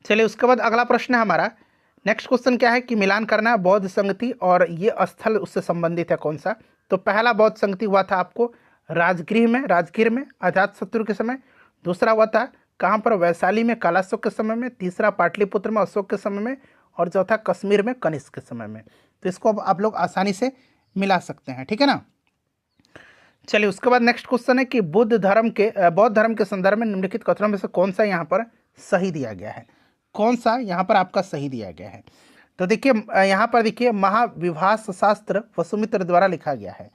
A: चलिए, उसके बाद अगला प्रश्न है हमारा। नेक्स्ट क्वेश्चन क्या है कि मिलान करना है बौद्ध संगति और ये स्थल उससे संबंधित है कौन सा। तो पहला बौद्ध संगति हुआ था आपको राजगीर में अजातशत्रु के समय। दूसरा हुआ था कहाँ पर, वैशाली में कालाशोक के समय में। तीसरा पाटलिपुत्र में अशोक के समय में, और चौथा कश्मीर में कनिष्क के समय में। तो इसको अब आप लोग आसानी से मिला सकते हैं। ठीक है ना, चलिए, उसके बाद नेक्स्ट क्वेश्चन है कि बौद्ध धर्म के संदर्भ में निम्नलिखित कथनों में से कौन सा यहाँ पर सही दिया गया है, कौन सा यहाँ पर आपका सही दिया गया है। तो देखिए, यहाँ पर देखिए, महाविभास शास्त्र वसुमित्र द्वारा लिखा गया है।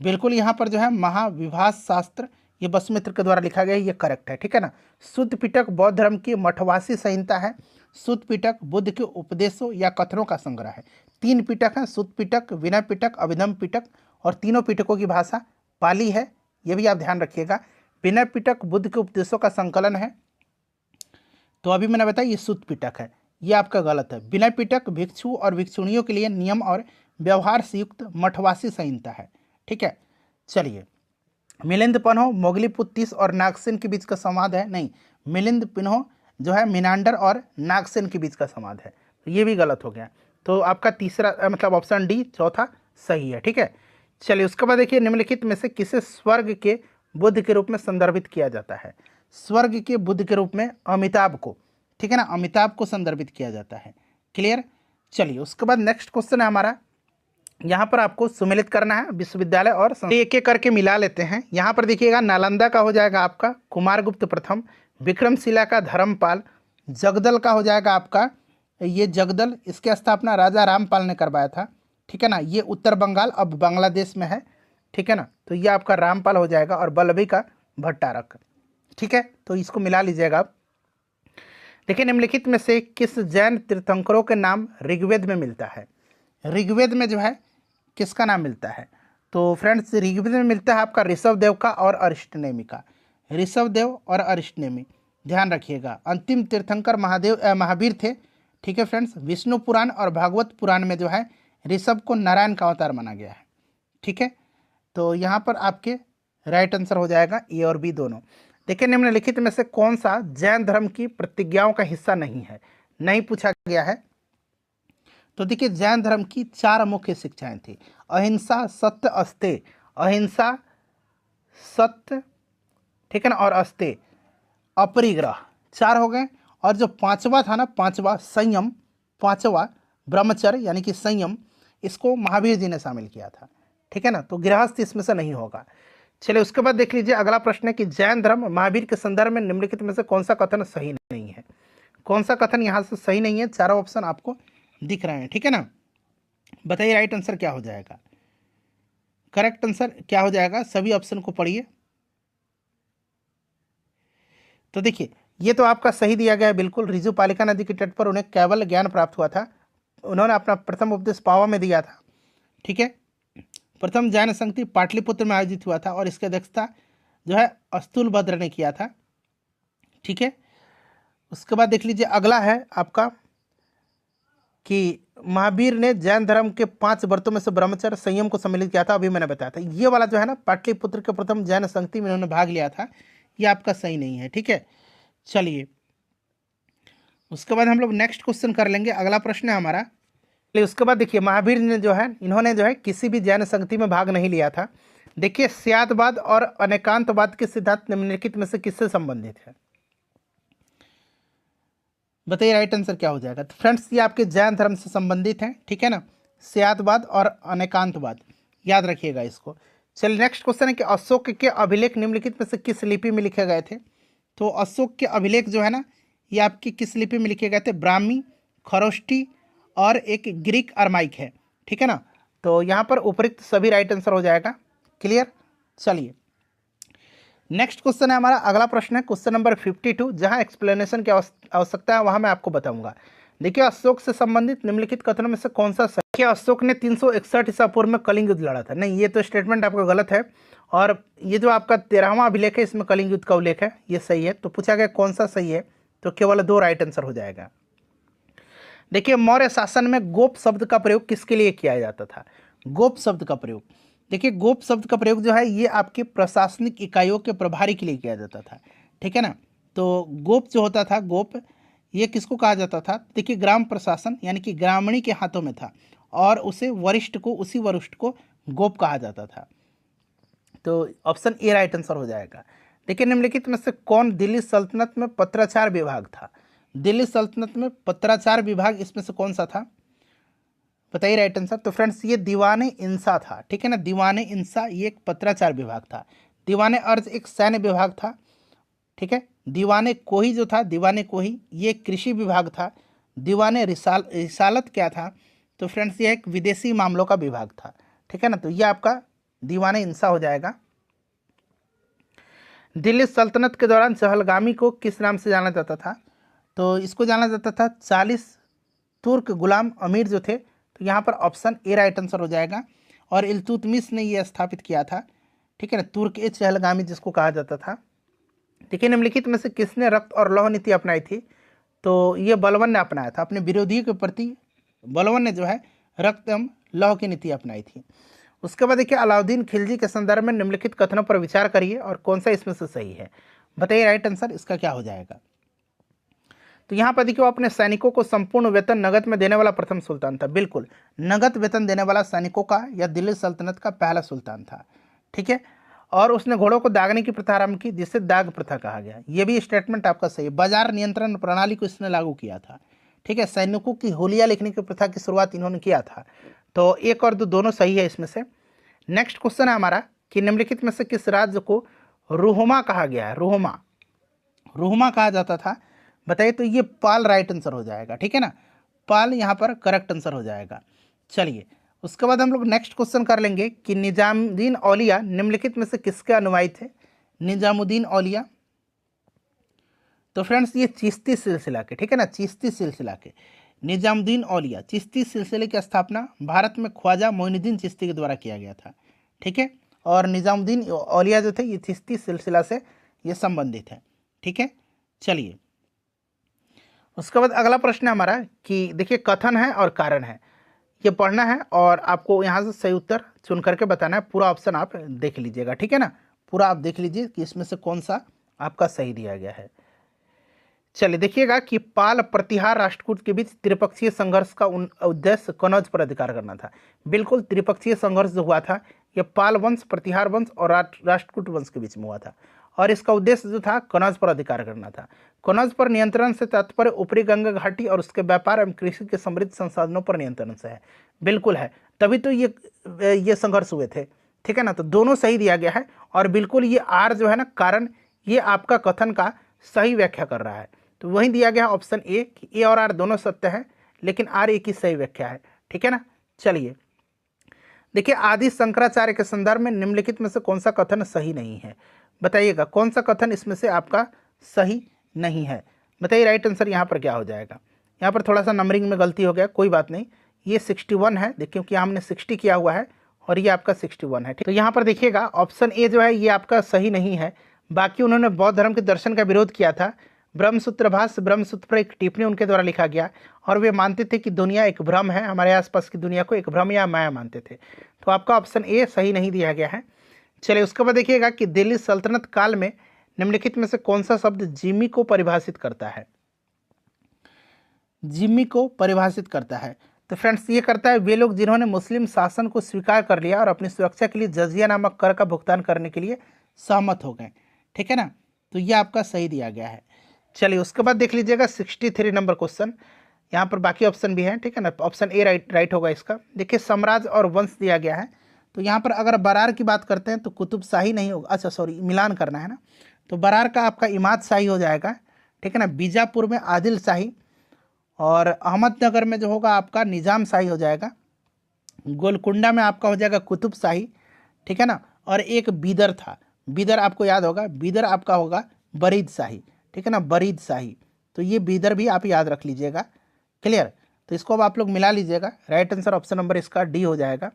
A: बिल्कुल यहाँ पर जो है महाविभास शास्त्र ये वसुमित्र के द्वारा लिखा गया है, ये करेक्ट है। ठीक है ना, शुद्ध पिटक बौद्ध धर्म की मठवासी संहिता है। शुद्ध पिटक बुद्ध के उपदेशों या कथनों का संग्रह है। 3 पिटक हैं, शुद्ध पिटक, विनय पिटक, अभिधम पिटक, और तीनों पिटकों की भाषा पाली है, ये भी आप ध्यान रखिएगा। विनय पिटक बुद्ध के उपदेशों का संकलन है, तो अभी मैंने बताया ये शुद्ध पिटक है, ये आपका गलत है। विनय पिटक भिक्षु और भिक्षुणियों के लिए नियम और व्यवहार से युक्त मठवासी संहिता है। ठीक है, चलिए, मिलिंद पन्हो मोगलीपुत्तीस और नागसेन के बीच का संवाद है, नहीं, मिलिंद पिन्हो जो है मिनांडर और नागसेन के बीच का संवाद है, तो ये भी गलत हो गया। तो आपका तीसरा मतलब ऑप्शन डी चौथा सही है। ठीक है, चलिए, उसके बाद देखिए, निम्नलिखित में से किसे स्वर्ग के बुद्ध के रूप में संदर्भित किया जाता है। स्वर्ग के बुद्ध के रूप में अमिताभ को, ठीक है ना, अमिताभ को संदर्भित किया जाता है। क्लियर, चलिए, उसके बाद नेक्स्ट क्वेश्चन है हमारा। यहाँ पर आपको सुमेलित करना है विश्वविद्यालय और एक एक करके मिला लेते हैं। यहाँ पर देखिएगा, नालंदा का हो जाएगा आपका कुमारगुप्त प्रथम, विक्रमशिला का धर्मपाल, जगदल का हो जाएगा आपका ये जगदल, इसकी स्थापना राजा रामपाल ने करवाया था। ठीक है ना, ये उत्तर बंगाल अब बांग्लादेश में है। ठीक है ना, तो ये आपका रामपाल हो जाएगा, और बल्लभी का भट्टारक। ठीक है, तो इसको मिला लीजिएगा आप। देखिए, निम्नलिखित में से किस जैन तीर्थंकरों के नाम ऋग्वेद में मिलता है। ऋग्वेद में जो है किसका नाम मिलता है, तो फ्रेंड्स ऋग्वेद में मिलता है आपका ऋषभदेव का और अरिष्टनेमी का। ऋषभदेव और अरिष्टनेमी, ध्यान रखिएगा। अंतिम तीर्थंकर महावीर थे। ठीक है फ्रेंड्स, विष्णु पुराण और भागवत पुराण में जो है ऋषभ को नारायण का अवतार माना गया है। ठीक है, तो यहाँ पर आपके राइट आंसर हो जाएगा ए और बी दोनों। देखिए, निम्नलिखित में से कौन सा जैन धर्म की प्रतिज्ञाओं का हिस्सा नहीं है, नहीं पूछा गया है। तो देखिए, जैन धर्म की 4 मुख्य शिक्षाएं थी, अहिंसा, सत्य, अस्तेय। अहिंसा, सत्य, ठीक है ना, और अस्तेय, अपरिग्रह, 4 हो गए। और जो 5वां था ना, 5वां संयम, 5वां ब्रह्मचर्य यानी कि संयम, इसको महावीर जी ने शामिल किया था। ठीक है ना, तो गृहस्थ इसमें से नहीं होगा। चलिए, उसके बाद देख लीजिए, अगला प्रश्न है कि जैन धर्म महावीर के संदर्भ में निम्नलिखित में से कौन सा कथन सही नहीं है। कौन सा कथन यहाँ से सही नहीं है, चारों ऑप्शन आपको दिख रहे हैं। ठीक है ना, बताइए राइट आंसर क्या हो जाएगा, करेक्ट आंसर क्या हो जाएगा, सभी ऑप्शन को पढ़िए। तो देखिए, ये तो आपका सही दिया गया है बिल्कुल। ऋजुपालिका नदी के तट पर उन्हें केवल ज्ञान प्राप्त हुआ था। उन्होंने अपना प्रथम उपदेश पावा में दिया था। ठीक है, प्रथम जैन संगति पाटलिपुत्र में आयोजित हुआ था, और इसकी अध्यक्षता जो है अस्तुलभद्र ने किया था। ठीक है, उसके बाद देख लीजिए, अगला है आपका कि महावीर ने जैन धर्म के 5 व्रतों में से ब्रह्मचर्य संयम को सम्मिलित किया था, अभी मैंने बताया था। ये वाला जो है ना, पाटलिपुत्र के प्रथम जैन संगति में उन्होंने भाग लिया था, ये आपका सही नहीं है। ठीक है, चलिए, उसके बाद हम लोग नेक्स्ट क्वेश्चन कर लेंगे। अगला प्रश्न है हमारा। उसके बाद देखिए, महावीर ने जो है, इन्होंने जो है किसी भी जैन संगति में भाग नहीं लिया था। देखिए, स्यादवाद और अनेकांतवाद के सिद्धांत निम्नलिखित में से किससे संबंधित है। बताइए राइट आंसर क्या हो जाएगा। तो फ्रेंड्स ये आपके जैन धर्म से संबंधित हैं, ठीक है ना, स्यादवाद और अनेकांतवाद, याद रखिएगा इसको। चलिए नेक्स्ट क्वेश्चन है कि अशोक के अभिलेख निम्नलिखित में से किस लिपि में लिखे गए थे। तो अशोक के अभिलेख जो है ना, ये आपकी किस लिपि में लिखे गए थे, ब्राह्मी, खरोष्टी और एक ग्रीक अरमाइक है, ठीक है ना। तो यहाँ पर उपयुक्त सभी राइट आंसर हो जाएगा। क्लियर। चलिए नेक्स्ट क्वेश्चन है हमारा, अगला प्रश्न है क्वेश्चन नंबर 52, जहाँ एक्सप्लेनेशन की आवश्यकता है वहाँ मैं आपको बताऊंगा। देखिए अशोक से संबंधित निम्नलिखित कथनों में से कौन सा सही। देखिए अशोक ने 361 ईसा पूर्व में कलिंग युद्ध लड़ा था, नहीं ये तो स्टेटमेंट आपका गलत है। और ये जो आपका 13वां अभिलेख है इसमें कलिंग युद्ध का उल्लेख है, ये सही है। तो पूछा गया कौन सा सही है, तो केवल 2 राइट आंसर हो जाएगा। देखिए मौर्य शासन में गोप शब्द का प्रयोग किसके लिए किया जाता था। गोप शब्द का प्रयोग, देखिए गोप शब्द का प्रयोग जो है ये आपके प्रशासनिक इकाइयों के प्रभारी के लिए किया जाता था, ठीक है ना। तो गोप जो होता था, गोप ये किसको कहा जाता था, देखिए ग्राम प्रशासन यानी कि ग्रामीणी के हाथों में था और उसे वरिष्ठ को, उसी वरिष्ठ को गोप कहा जाता था। तो ऑप्शन ए राइट आंसर हो जाएगा। देखिए निम्नलिखित में से कौन दिल्ली सल्तनत में पत्राचार विभाग था। दिल्ली सल्तनत में पत्राचार विभाग इसमें से कौन सा था, बताइए राइट आंसर। तो फ्रेंड्स ये दीवाने इंसा था, ठीक है ना, दीवाने इंसा ये एक पत्राचार विभाग था। दीवाने अर्ज एक सैन्य विभाग था, ठीक है। दीवाने कोही जो था, दीवाने कोही ये कृषि विभाग था। दीवाने रिसालत क्या था, तो फ्रेंड्स ये एक विदेशी मामलों का विभाग था, ठीक है ना। तो ये आपका दीवाने इंसा हो जाएगा। दिल्ली सल्तनत के दौरान चहलगामी को किस नाम से जाना जाता था, तो इसको जाना जाता था 40 तुर्क गुलाम अमीर जो थे। तो यहाँ पर ऑप्शन ए राइट आंसर हो जाएगा। और इल्तुतमिश ने यह स्थापित किया था, ठीक है ना, तुर्क ए चहलगामी जिसको कहा जाता था। देखिए निम्नलिखित में से किसने रक्त और लौह नीति अपनाई थी, तो ये बलवन ने अपनाया था। अपने विरोधियों के प्रति बलवन ने जो है रक्त एवं लौह की नीति अपनाई थी। उसके बाद देखिए अलाउद्दीन खिलजी के संदर्भ में निम्नलिखित कथनों पर विचार करिए और कौन सा इसमें से सही है, बताइए राइट आंसर इसका क्या हो जाएगा। तो यहाँ पर देखिए वो अपने सैनिकों को संपूर्ण वेतन नगद में देने वाला प्रथम सुल्तान था। बिल्कुल नगद वेतन देने वाला सैनिकों का यह दिल्ली सल्तनत का पहला सुल्तान था, ठीक है। और उसने घोड़ों को दागने की प्रथा आरंभ की जिसे दाग प्रथा कहा गया, ये भी स्टेटमेंट आपका सही है। बाजार नियंत्रण प्रणाली को इसने लागू किया था, ठीक है। सैनिकों की होलिया लिखने की प्रथा की शुरुआत इन्होंने किया था। तो 1 और 2 दोनों सही है इसमें से। नेक्स्ट क्वेश्चन है हमारा कि निम्नलिखित में से किस राज्य को रुहमा कहा गया है। रुहमा, रुहमा कहा जाता था, बताइए। तो ये पाल राइट आंसर हो जाएगा, ठीक है ना, पाल यहाँ पर करेक्ट आंसर हो जाएगा। चलिए उसके बाद हम लोग नेक्स्ट क्वेश्चन कर लेंगे कि निजामुद्दीन औलिया निम्नलिखित में से किसके अनुयायी थे। निजामुद्दीन औलिया, तो फ्रेंड्स ये चिश्ती सिलसिला के, ठीक है ना, चिश्ती सिलसिला के निजामुद्दीन औलिया। चिश्ती सिलसिले की स्थापना भारत में ख्वाजा मोइनुद्दीन चिश्ती के द्वारा किया गया था, ठीक है। और निजामुद्दीन औलिया जो थे ये चिश्ती सिलसिला से ये संबंधित है, ठीक है। चलिए उसके बाद अगला प्रश्न है हमारा कि देखिए कथन है और कारण है, ये पढ़ना है और आपको यहाँ से सही उत्तर चुन करके बताना है। पूरा ऑप्शन आप देख लीजिएगा, ठीक है ना, पूरा आप देख लीजिए कि इसमें से कौन सा आपका सही दिया गया है। चलिए देखिएगा कि पाल प्रतिहार राष्ट्रकूट के बीच त्रिपक्षीय संघर्ष का उद्देश्य कनौज पर अधिकार करना था। बिल्कुल त्रिपक्षीय संघर्ष जो हुआ था यह पाल वंश, प्रतिहार वंश और राष्ट्रकूट वंश के बीच में हुआ था और इसका उद्देश्य जो था कनौज पर अधिकार करना था। कनौज पर नियंत्रण से तात्पर्य ऊपरी गंगा घाटी और उसके व्यापार एवं कृषि के समृद्ध संसाधनों पर नियंत्रण से है। बिल्कुल है, तभी तो ये संघर्ष हुए थे, ठीक है ना। तो दोनों सही दिया गया है और बिल्कुल ये आर जो है ना कारण, ये आपका कथन का सही व्याख्या कर रहा है। तो वही दिया गया ऑप्शन ए कि ए और आर दोनों सत्य है लेकिन आर एक ही सही व्याख्या है, ठीक है ना। चलिए देखिए आदि शंकराचार्य के संदर्भ में निम्नलिखित में से कौन सा कथन सही नहीं है, बताइएगा कौन सा कथन इसमें से आपका सही नहीं है, बताइए राइट आंसर यहाँ पर क्या हो जाएगा। यहाँ पर थोड़ा सा नंबरिंग में गलती हो गया, कोई बात नहीं, ये 61 है, देखिए क्योंकि हमने 60 किया हुआ है और ये आपका 61 है। तो यहाँ पर देखिएगा ऑप्शन ए जो है ये आपका सही नहीं है। बाकी उन्होंने बौद्ध धर्म के दर्शन का विरोध किया था। ब्रह्मसूत्र भाष्य, ब्रह्मसूत्र पर एक टिप्पणी उनके द्वारा लिखा गया और वे मानते थे कि दुनिया एक भ्रम है, हमारे आसपास की दुनिया को एक भ्रम या माया मानते थे। तो आपका ऑप्शन ए सही नहीं दिया गया है। चलिए उसके बाद देखिएगा कि दिल्ली सल्तनत काल में निम्नलिखित में से कौन सा शब्द जिम्मी को परिभाषित करता है। जिम्मी को परिभाषित करता है, तो फ्रेंड्स ये करता है वे लोग जिन्होंने मुस्लिम शासन को स्वीकार कर लिया और अपनी सुरक्षा के लिए जजिया नामक कर का भुगतान करने के लिए सहमत हो गए, ठीक है ना। तो ये आपका सही दिया गया है। चलिए उसके बाद देख लीजिएगा 63 नंबर क्वेश्चन। यहाँ पर बाकी ऑप्शन भी हैं, ठीक है ना। ऑप्शन ए राइट होगा इसका। देखिए साम्राज्य और वंश दिया गया है, तो यहाँ पर अगर बरार की बात करते हैं तो कुतुब शाही नहीं होगा, अच्छा सॉरी मिलान करना है ना, तो बरार का आपका इमाद शाही हो जाएगा, ठीक है ना। बीजापुर में आदिल शाही, और अहमदनगर में जो होगा आपका निजाम शाही हो जाएगा। गोलकुंडा में आपका हो जाएगा कुतुब शाही, ठीक है ना। और एक बीदर था, बीदर आपको याद होगा, बीदर आपका होगा बरीद शाही, ठीक है ना, बरीद शाही। तो ये बीदर भी आप याद रख लीजिएगा, क्लियर। तो इसको अब आप लोग मिला लीजिएगा, राइट आंसर ऑप्शन नंबर इसका डी हो जाएगा।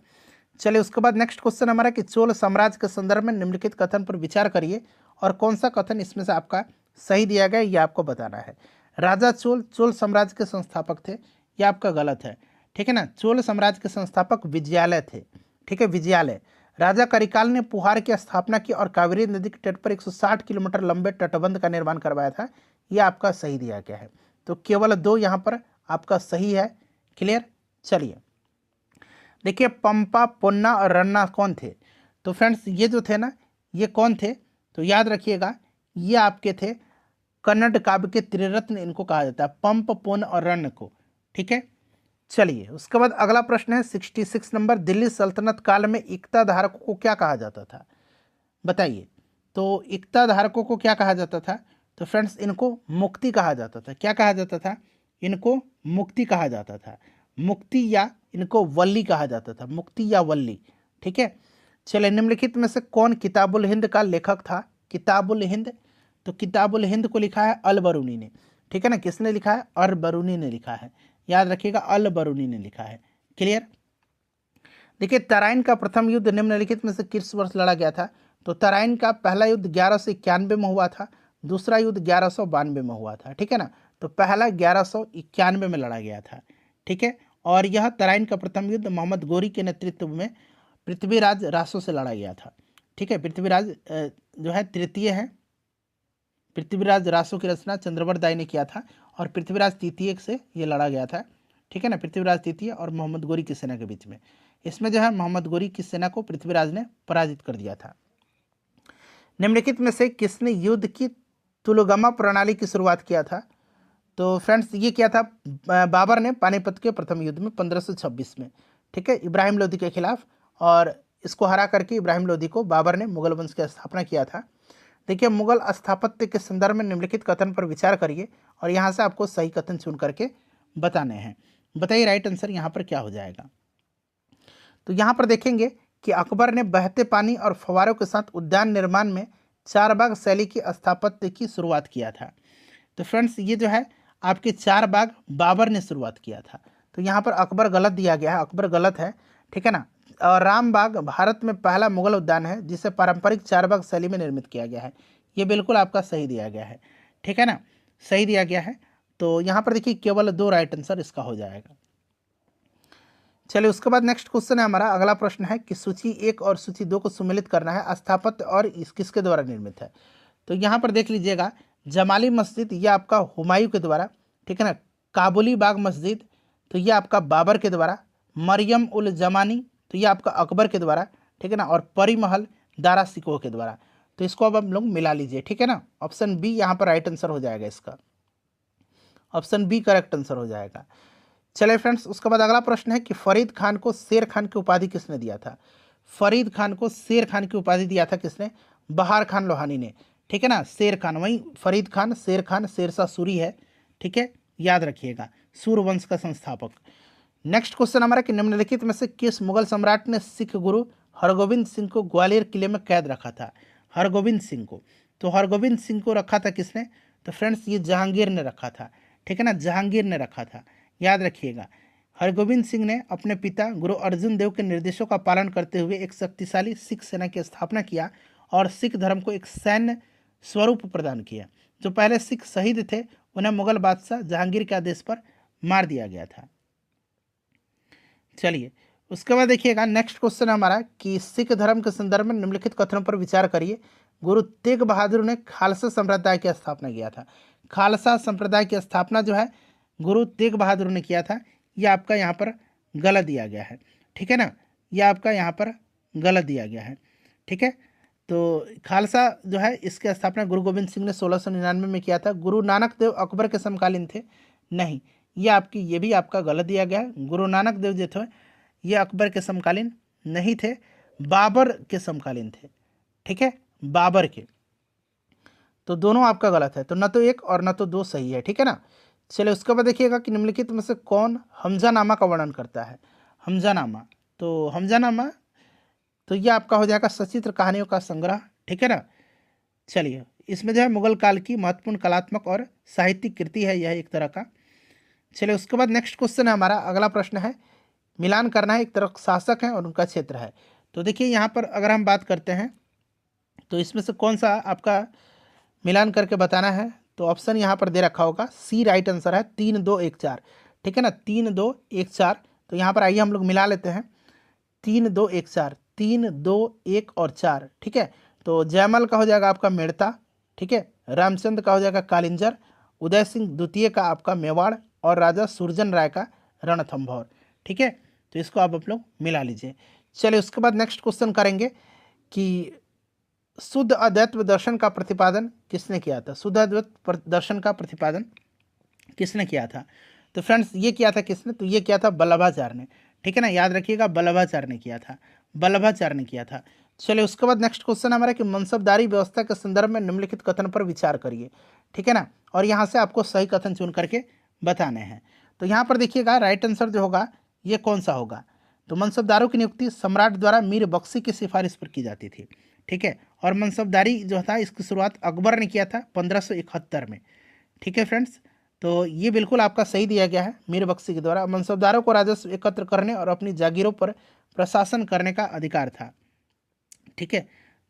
A: चलिए उसके बाद नेक्स्ट क्वेश्चन हमारा कि चोल साम्राज्य के संदर्भ में निम्नलिखित कथन पर विचार करिए और कौन सा कथन इसमें से आपका सही दिया गया ये आपको बताना है। राजा चोल चोल साम्राज्य के संस्थापक थे, ये आपका गलत है, ठीक है ना। चोल साम्राज्य के संस्थापक विजयालय थे, ठीक है, विजयालय। राजा करिकाल ने पुहार की स्थापना की और कावेरी नदी के तट पर 160 किलोमीटर लंबे तटबंध का निर्माण करवाया था, यह आपका सही दिया गया है। तो केवल 2 यहाँ पर आपका सही है, क्लियर। चलिए देखिए पंपा, पोन्ना और रन्ना कौन थे, तो फ्रेंड्स ये जो थे ना, ये कौन थे, तो याद रखिएगा ये आपके थे कन्नड़ काव्य के त्रिरत्न, इनको कहा जाता है, पंप, पोन और रन्न को, ठीक है। चलिए उसके बाद अगला प्रश्न है 66 नंबर, दिल्ली सल्तनत काल में एकता धारकों को क्या कहा जाता था, बताइए। तो एकता धारकों को क्या कहा जाता था, तो फ्रेंड्स इनको मुक्ति कहा जाता था। क्या कहा जाता था, इनको मुक्ति कहा जाता था, मुक्ति या इनको वल्ली कहा जाता था, मुक्ति या वल्ली, ठीक है। चलिए निम्नलिखित में से कौन किताबुल हिंद का लेखक था, किताबुल हिंद, तो किताबुल हिंद को लिखा है अल बरूनी ने, ठीक है ना। किसने लिखा है, अल बरूनी ने लिखा है, याद रखिएगा अल बरूनी ने लिखा है, क्लियर। देखिए तराइन का प्रथम युद्ध निम्नलिखित में से किस वर्ष लड़ा गया था, तो तराइन का पहला युद्ध 1191 में हुआ था, दूसरा युद्ध 1192 में हुआ था, ठीक है ना। तो पहला 1191 में लड़ा गया था, ठीक है। और यह तराइन का प्रथम युद्ध मोहम्मद गोरी के नेतृत्व में पृथ्वीराज रासो से लड़ा गया था, ठीक है। पृथ्वीराज जो है तृतीय है, पृथ्वीराज रासो की रचना चंद्रवर्त दाई ने किया था, और पृथ्वीराज तृतीय से ये लड़ा गया था, ठीक है ना। पृथ्वीराज तृतीय और मोहम्मद गोरी की सेना के बीच में, इसमें जो है मोहम्मद गोरी की सेना को पृथ्वीराज ने पराजित कर दिया था। निम्नलिखित में से किसने युद्ध की तुलगमा प्रणाली की शुरुआत किया था, तो फ्रेंड्स ये किया था बाबर ने पानीपत के प्रथम युद्ध में 1526 में, ठीक है, इब्राहिम लोदी के खिलाफ। और इसको हरा करके इब्राहिम लोदी को बाबर ने मुगल वंश की स्थापना किया था। देखिए मुगल स्थापत्य के संदर्भ में निम्नलिखित कथन पर विचार करिए और यहाँ से आपको सही कथन चुन करके बताने हैं। बताइए राइट आंसर यहाँ पर क्या हो जाएगा। तो यहाँ पर देखेंगे कि अकबर ने बहते पानी और फव्वारों के साथ उद्यान निर्माण में चारबाग शैली की स्थापत्य की शुरुआत किया था। तो फ्रेंड्स ये जो है आपके चारबाग बाबर ने शुरुआत किया था, तो यहाँ पर अकबर गलत दिया गया है, अकबर गलत है, ठीक है ना। और रामबाग भारत में पहला मुगल उद्यान है जिसे पारंपरिक चारबाग शैली में निर्मित किया गया है, ये बिल्कुल आपका सही दिया गया है, ठीक है ना, सही दिया गया है। तो यहाँ पर देखिए केवल 2 राइट आंसर इसका हो जाएगा। चलिए उसके बाद नेक्स्ट क्वेश्चन है हमारा, अगला प्रश्न है कि सूची 1 और सूची 2 को सम्मिलित करना है, स्थापत्य और किसके द्वारा निर्मित है। तो यहाँ पर देख लीजिएगा जमाली मस्जिद ये आपका हुमायूं के द्वारा, ठीक है ना। काबुली बाग मस्जिद तो ये आपका बाबर के द्वारा, मरियम उल जमानी तो ये आपका अकबर के द्वारा, ठीक है ना। और परी महल दारा सिकोह के द्वारा। तो इसको अब हम लोग मिला लीजिए, ठीक है ना। ऑप्शन बी यहाँ पर राइट आंसर हो जाएगा, इसका ऑप्शन बी करेक्ट आंसर हो जाएगा। चलिए फ्रेंड्स उसके बाद अगला प्रश्न है कि फरीद खान को शेर खान की उपाधि किसने दिया था। फरीद खान को शेर खान की उपाधि दिया था किसने, बहार खान लोहानी ने, ठीक है ना। शेर खान वही फरीद खान, शेर खान शेरशाह सूरी है, ठीक है, याद रखिएगा, सूर्यवंश का संस्थापक। नेक्स्ट क्वेश्चन हमारा कि निम्नलिखित में से किस मुगल सम्राट ने सिख गुरु हरगोविंद सिंह को ग्वालियर किले में कैद रखा था। हरगोविंद सिंह को, तो हरगोविंद सिंह को रखा था किसने, तो फ्रेंड्स ये जहांगीर ने रखा था, ठीक है ना, जहांगीर ने रखा था, याद रखिएगा। हरगोविंद सिंह ने अपने पिता गुरु अर्जुन देव के निर्देशों का पालन करते हुए एक शक्तिशाली सिख सेना की स्थापना किया और सिख धर्म को एक सैन्य स्वरूप प्रदान किया। जो पहले सिख शहीद थे उन्हें मुगल बादशाह जहांगीर के आदेश पर मार दिया गया था। चलिए उसके बाद देखिएगा नेक्स्ट क्वेश्चन हमारा कि सिख धर्म के संदर्भ में निम्नलिखित कथनों पर विचार करिए। गुरु तेग बहादुर ने खालसा संप्रदाय की स्थापना किया था। खालसा संप्रदाय की स्थापना जो है गुरु तेग बहादुर ने किया था, यह आपका यहाँ पर गलत दिया गया है, ठीक है ना, यह आपका यहाँ पर गलत दिया गया है, ठीक है। तो खालसा जो है इसकी स्थापना गुरु गोविंद सिंह ने 1699 में किया था। गुरु नानक देव अकबर के समकालीन थे? नहीं, ये भी आपका गलत दिया गया है। गुरु नानक देव जो थे ये अकबर के समकालीन नहीं थे, बाबर के समकालीन थे। ठीक है, बाबर के। तो दोनों आपका गलत है, तो न तो एक और न तो दो सही है। ठीक है ना। चलिए उसके बाद देखिएगा कि निम्नलिखित में से कौन हमजानामा का वर्णन करता है। हमजानामा, तो हमजानामा तो ये आपका हो जाएगा सचित्र कहानियों का संग्रह। ठीक है ना। चलिए इसमें जो है मुगल काल की महत्वपूर्ण कलात्मक और साहित्यिक कृति है यह एक तरह का। चलिए उसके बाद नेक्स्ट क्वेश्चन है हमारा, अगला प्रश्न है, मिलान करना है, एक तरफ शासक है और उनका क्षेत्र है। तो देखिए यहाँ पर अगर हम बात करते हैं तो इसमें से कौन सा आपका मिलान करके बताना है, तो ऑप्शन यहाँ पर दे रखा होगा, सी राइट आंसर है, 3 2 1 4। ठीक है ना, 3 2 1 4। तो यहाँ पर आइए हम लोग मिला लेते हैं, 3 2 1 4, 3 2 1 और 4। ठीक है, तो जयमल का हो जाएगा आपका मेड़ता। ठीक है, रामचंद्र का हो जाएगा कालिंजर, उदय सिंह द्वितीय का आपका मेवाड़ और राजा सुरजन राय का रणथंभौर। ठीक है, तो इसको आप लोग मिला लीजिए। चलिए उसके बाद नेक्स्ट क्वेश्चन करेंगे कि शुद्ध अद्वैत दर्शन का प्रतिपादन किसने किया था। शुद्ध अद्वैत दर्शन का प्रतिपादन किसने किया था। तो फ्रेंड्स ये किया था किसने, तो ये किया था वल्लभाचार्य ने। ठीक है ना, याद रखिएगा वल्लभाचार्य ने किया था, वल्लभाचार्य ने किया था। चलिए उसके बाद नेक्स्ट क्वेश्चन हमारा कि मनसबदारी व्यवस्था के संदर्भ में निम्नलिखित कथन पर विचार करिए। ठीक है ना, और यहाँ से आपको सही कथन चुन करके बताने हैं। तो यहाँ पर देखिएगा राइट आंसर जो होगा ये कौन सा होगा, तो मनसबदारों की नियुक्ति सम्राट द्वारा मीर बख्शी की सिफारिश पर की जाती थी। ठीक है, और मनसबदारी जो था इसकी शुरुआत अकबर ने किया था 1571 में। ठीक है फ्रेंड्स, तो ये बिल्कुल आपका सही दिया गया है, मीर बख्शी के द्वारा मनसबदारों को राजस्व एकत्र करने और अपनी जागीरों पर प्रशासन करने का अधिकार था। ठीक है,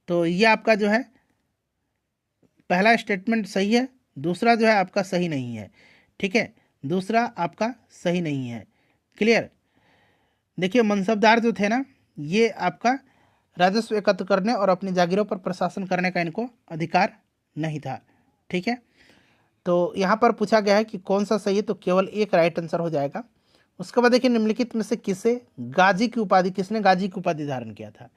A: तो ये आपका जो है पहला स्टेटमेंट सही है, दूसरा जो है आपका सही नहीं है। ठीक है, दूसरा आपका सही नहीं है। क्लियर। देखिए मनसबदार जो थे ना ये आपका राजस्व एकत्र करने और अपनी जागीरों पर प्रशासन करने का इनको अधिकार नहीं था। ठीक है, तो यहाँ पर पूछा गया है कि कौन सा सही है, तो केवल एक राइट आंसर हो जाएगा। उसके बाद देखिए निम्नलिखित में से किसे गाजी की उपाधि, किसने गाजी की उपाधि धारण किया था।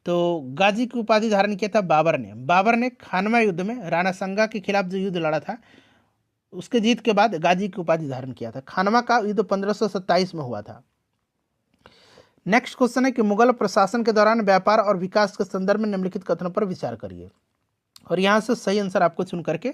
A: तो गाजी की उपाधि धारण किया था बाबर ने। बाबर ने खानवा युद्ध में राणा संगा के खिलाफ जो युद्ध लड़ा था उसके जीत के बाद गाजी की उपाधि धारण किया था। खानवा का युद्ध 1527 में हुआ था। नेक्स्ट क्वेश्चन है कि मुगल प्रशासन के दौरान व्यापार और विकास के संदर्भ में निम्नलिखित कथनों पर विचार करिए, और यहाँ से सही आंसर आपको चुन करके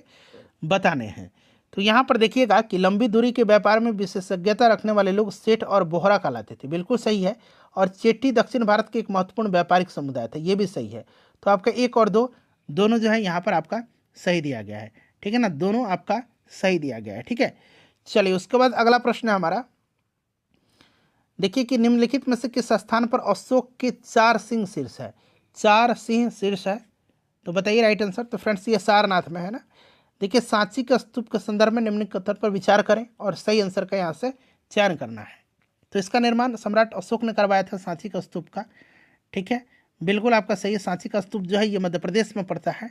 A: बताने हैं। तो यहाँ पर देखिएगा कि लंबी दूरी के व्यापार में विशेषज्ञता रखने वाले लोग सेठ और बोहरा कहलाते थे, बिल्कुल सही है। और चेट्टी दक्षिण भारत के एक महत्वपूर्ण व्यापारिक समुदाय था, ये भी सही है। तो आपका एक और दो दोनों जो है यहाँ पर आपका सही दिया गया है। ठीक है ना, दोनों आपका सही दिया गया है। ठीक है, चलिए उसके बाद अगला प्रश्न है हमारा, देखिए कि निम्नलिखित में से किस स्थान पर अशोक के 4 सिंह शीर्ष है। 4 सिंह शीर्ष है, तो बताइए राइट आंसर। तो फ्रेंड्स ये सारनाथ में है ना। देखिए सांची के स्तूप के संदर्भ में निम्नलिखित कथन पर विचार करें और सही आंसर का यहाँ से चयन करना है। तो इसका निर्माण सम्राट अशोक ने करवाया था सांची का स्तूप का। ठीक है, बिल्कुल आपका सही है। सांची का स्तूप जो है ये मध्य प्रदेश में पड़ता है,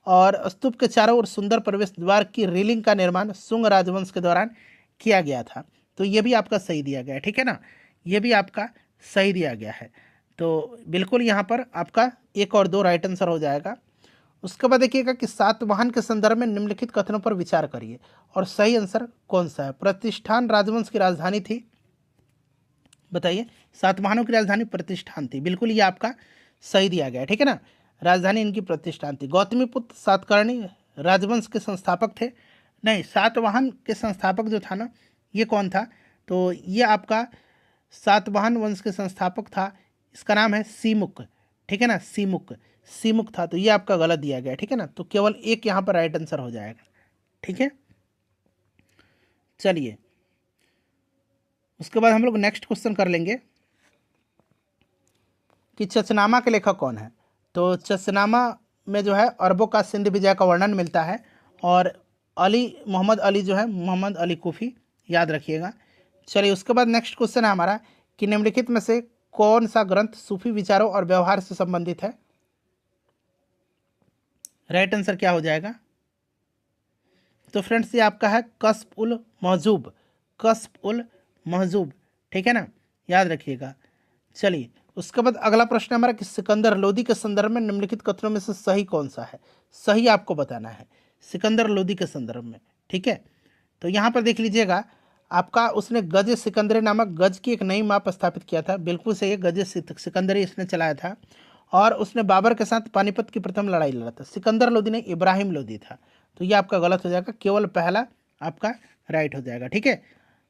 A: और स्तूप के चारों ओर सुंदर प्रवेश द्वार की रेलिंग का निर्माण शुंग राजवंश के दौरान किया गया था। तो ये भी आपका सही दिया गया है। ठीक है ना, ये भी आपका सही दिया गया है। तो बिल्कुल यहाँ पर आपका एक और दो राइट आंसर हो जाएगा। उसके बाद देखिएगा कि सातवाहन के संदर्भ में निम्नलिखित कथनों पर विचार करिए और सही आंसर कौन सा है। प्रतिष्ठान राजवंश की राजधानी थी, बताइए। सातवाहनों की राजधानी प्रतिष्ठान थी, बिल्कुल ये आपका सही दिया गया है। ठीक है ना, राजधानी इनकी प्रतिष्ठान थी। गौतमीपुत्र सातकर्णी राजवंश के संस्थापक थे, नहीं, सातवाहन के संस्थापक जो था ना ये कौन था, तो ये आपका सातवाहन वंश के संस्थापक था, इसका नाम है सीमुक। ठीक है ना, सीमुक, सीमुक था। तो ये आपका गलत दिया गया है। ठीक है ना, तो केवल एक यहाँ पर राइट आंसर हो जाएगा। ठीक है, चलिए उसके बाद हम लोग नेक्स्ट क्वेश्चन कर लेंगे कि चचनामा के लेखक कौन है। तो चचनामा में जो है अरबों का सिंध विजय का वर्णन मिलता है, और अली मोहम्मद अली जो है मोहम्मद अली कुफी, याद रखिएगा। चलिए उसके बाद नेक्स्ट क्वेश्चन है हमारा कि निम्नलिखित में से कौन सा ग्रंथ सूफी विचारों और व्यवहार से संबंधित है। राइट आंसर क्या हो जाएगा, तो फ्रेंड्स ये आपका है कस्ब उल महजूब, कस्ब उल महजूब। ठीक है ना, याद रखिएगा। चलिए उसके बाद अगला प्रश्न हमारा कि सिकंदर लोदी के संदर्भ में निम्नलिखित कथनों में से सही कौन सा है। सही आपको बताना है सिकंदर लोदी के संदर्भ में। ठीक है, तो यहाँ पर देख लीजिएगा आपका, उसने गज सिकंदरी नामक गज की एक नई माप स्थापित किया था। बिल्कुल सही है, गज सिकंदरी इसने चलाया था। और उसने बाबर के साथ पानीपत की प्रथम लड़ाई लड़ा था। सिकंदर लोदी ने इब्राहिम लोदी था, तो ये आपका गलत हो जाएगा, केवल पहला आपका राइट हो जाएगा। ठीक है,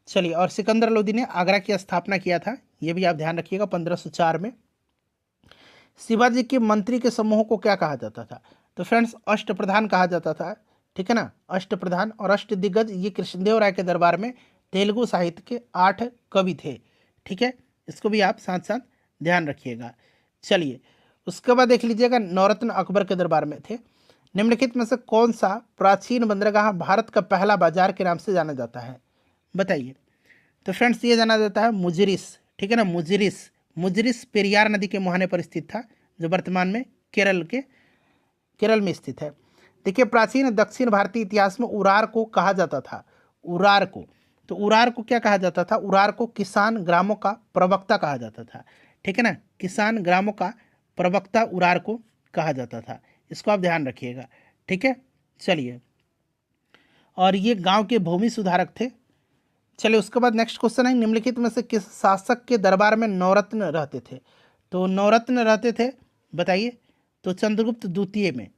A: चलिए। और सिकंदर लोदी ने आगरा की स्थापना किया था, ये भी आप ध्यान रखिएगा 1504 में। शिवाजी के मंत्री के समूह को क्या कहा जाता था? तो फ्रेंड्स अष्टप्रधान कहा जाता था। ठीक है ना, अष्टप्रधान और अष्टदिग्गज, ये कृष्णदेव राय के दरबार में तेलुगु साहित्य के 8 कवि थे। ठीक है, इसको भी आप साथ साथ ध्यान रखिएगा। चलिए, उसके बाद देख लीजिएगा नवरत्न अकबर के दरबार में थे। निम्नलिखित में से कौन सा प्राचीन बंदरगाह भारत का पहला बाजार के नाम से जाना जाता है? बताइए। तो फ्रेंड्स ये जाना जाता है मुजरिस। ठीक है ना, मुजरिस। मुजरिस पेरियार नदी के मुहाने पर स्थित था, जो वर्तमान में केरल में स्थित है। देखिए, प्राचीन दक्षिण भारतीय इतिहास में उरार को कहा जाता था, उरार को। तो उरार को क्या कहा जाता था? उरार को किसान ग्रामों का प्रवक्ता कहा जाता था। ठीक है ना, किसान ग्रामों का प्रवक्ता उरार को कहा जाता था, इसको आप ध्यान रखिएगा। ठीक है, चलिए। और ये गांव के भूमि सुधारक थे। चलिए, उसके बाद नेक्स्ट क्वेश्चन है, निम्नलिखित में से किस शासक के दरबार में नवरत्न रहते थे? तो नवरत्न रहते थे, बताइए। तो चंद्रगुप्त द्वितीय में।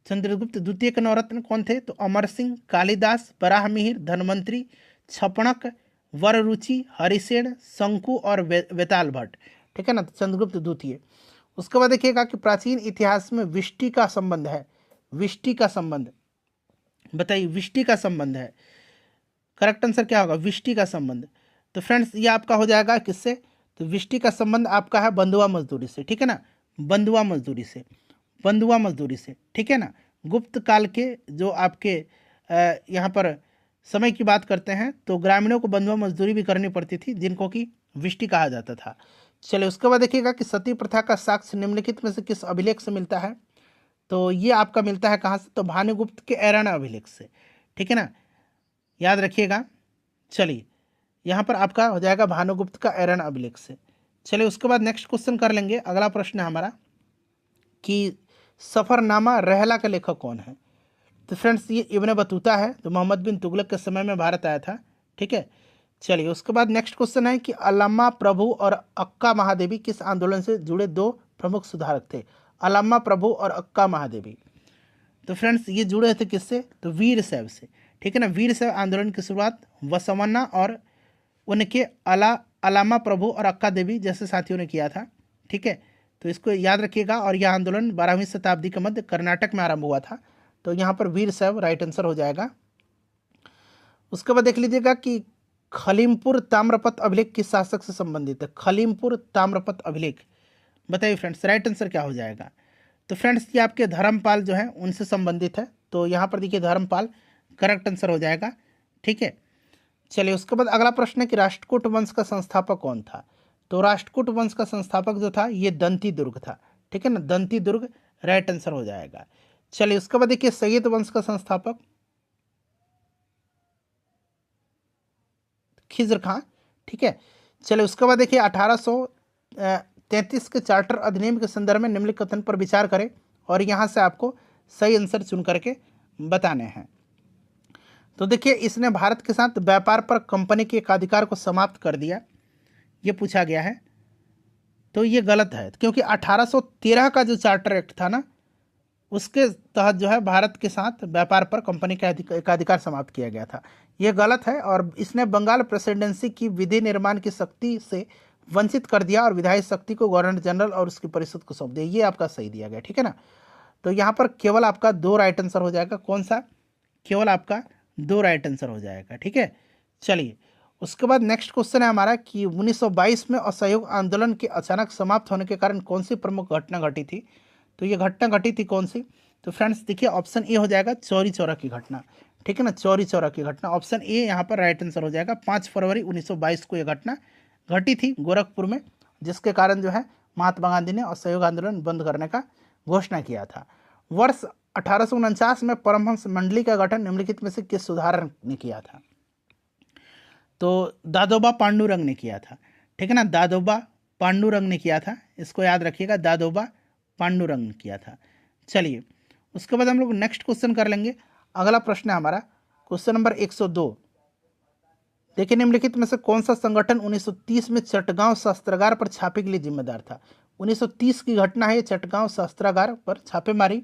A: चंद्रगुप्त द्वितीय के नवरत्न कौन थे? तो अमर सिंह, कालिदास, बराहमिहिर, धनवंतरी, छपणक, वररुचि, हरिसेन, शंकु और वेताल भट्ट। ठीक है ना, तो चंद्रगुप्त द्वितीय। उसके बाद देखिएगा कि प्राचीन इतिहास में विष्टि का संबंध है। विष्टि का संबंध, बताइए, विष्टि का संबंध है। करेक्ट आंसर क्या होगा? विष्टि का संबंध। तो फ्रेंड्स ये आपका हो जाएगा किससे? तो विष्टि का संबंध आपका है बंधुआ मजदूरी से। ठीक है ना, बंधुआ मजदूरी से, बंधुआ मजदूरी से। ठीक है ना, गुप्त काल के जो आपके यहाँ पर समय की बात करते हैं, तो ग्रामीणों को बंधुआ मजदूरी भी करनी पड़ती थी, जिनको कि विष्टि कहा जाता था। चलिए, उसके बाद देखिएगा कि सती प्रथा का साक्ष्य निम्नलिखित में से किस अभिलेख से मिलता है? तो ये आपका मिलता है कहाँ से? तो भानुगुप्त के ऐराना अभिलेख से। ठीक है ना, याद रखिएगा। चलिए, यहाँ पर आपका हो जाएगा भानुगुप्त का ऐराना अभिलेख से। चलिए, उसके बाद नेक्स्ट क्वेश्चन कर लेंगे। अगला प्रश्न है हमारा कि सफ़रनामा रहला का लेखक कौन है? तो फ्रेंड्स ये इब्न बतूता है, जो मोहम्मद बिन तुगलक के समय में भारत आया था। ठीक है, चलिए। उसके बाद नेक्स्ट क्वेश्चन है कि अल्लामा प्रभु और अक्का महादेवी किस आंदोलन से जुड़े दो प्रमुख सुधारक थे? अल्लामा प्रभु और अक्का महादेवी, तो फ्रेंड्स ये जुड़े थे किससे? तो वीर शैव से। ठीक है ना, वीर शैव आंदोलन की शुरुआत वसवन्ना और उनके अलामा प्रभु और अक्का देवी जैसे साथियों ने किया था। ठीक है, तो इसको याद रखिएगा। और यह आंदोलन 12वीं शताब्दी के मध्य कर्नाटक में आरंभ हुआ था। तो यहाँ पर वीर शैव राइट आंसर हो जाएगा। उसके बाद देख लीजिएगा कि खलीमपुर ताम्रपत्र अभिलेख किस शासक से संबंधित है? खलीमपुर ताम्रपत्र अभिलेख, बताइए फ्रेंड्स, राइट आंसर क्या हो जाएगा? तो फ्रेंड्स ये आपके धर्मपाल जो है उनसे संबंधित है। तो यहाँ पर देखिए धर्मपाल करेक्ट आंसर हो जाएगा। ठीक है, चलिए। उसके बाद अगला प्रश्न है कि राष्ट्रकूट वंश का संस्थापक कौन था? तो राष्ट्रकूट वंश का संस्थापक जो था ये दंती दुर्ग था। ठीक है ना, दंती दुर्ग राइट आंसर हो जाएगा। चलिए, उसके बाद देखिए सैयद वंश का संस्थापक खिज्र खां। ठीक है, चलिए। उसके बाद देखिए 1833 के चार्टर अधिनियम के संदर्भ में निम्नलिखित कथन पर विचार करें और यहाँ से आपको सही आंसर चुन करके बताने हैं। तो देखिए, इसने भारत के साथ व्यापार पर कंपनी के एकाधिकार को समाप्त कर दिया, ये पूछा गया है। तो ये गलत है, क्योंकि 1813 का जो चार्टर एक्ट था ना, उसके तहत जो है भारत के साथ व्यापार पर कंपनी का एकाधिकार समाप्त किया गया था। ये गलत है। और इसने बंगाल प्रेसिडेंसी की विधि निर्माण की शक्ति से वंचित कर दिया और विधायी शक्ति को गवर्नर जनरल और उसकी परिषद को सौंप दिया। ये आपका सही दिया गया। ठीक है ना, तो यहाँ पर केवल आपका 2 राइट आंसर हो जाएगा। कौन सा? केवल आपका 2 राइट आंसर हो जाएगा। ठीक है, चलिए। उसके बाद नेक्स्ट क्वेश्चन है हमारा कि 1922 में असहयोग आंदोलन के अचानक समाप्त होने के कारण कौन सी प्रमुख घटना घटी थी? तो ये घटना घटी थी कौन सी? तो फ्रेंड्स देखिए ऑप्शन ए हो जाएगा चौरी चौरा की घटना। ठीक है ना, चौरी चौरा की घटना, ऑप्शन ए यहाँ पर राइट आंसर हो जाएगा। 5 फरवरी 1922 को यह घटना घटी थी गोरखपुर में, जिसके कारण जो है महात्मा गांधी ने असहयोग आंदोलन बंद करने का घोषणा किया था। वर्ष 1849 में परमहंस मंडली का गठन निम्नलिखित में से किस सुधारक ने किया था? तो दादोबा पांडुरंग ने किया था। ठीक है ना, दादोबा पांडुरंग ने किया था, इसको याद रखिएगा, दादोबा पांडुरंग ने किया था। चलिए उसके बाद हम लोग नेक्स्ट क्वेश्चन कर लेंगे। अगला प्रश्न है हमारा क्वेश्चन नंबर 102। देखिए निम्नलिखित में से कौन सा संगठन 1930 में चटगांव शस्त्रागार पर छापे के लिए जिम्मेदार था। 1930 की घटना है, चटगांव शस्त्रागार पर छापेमारी।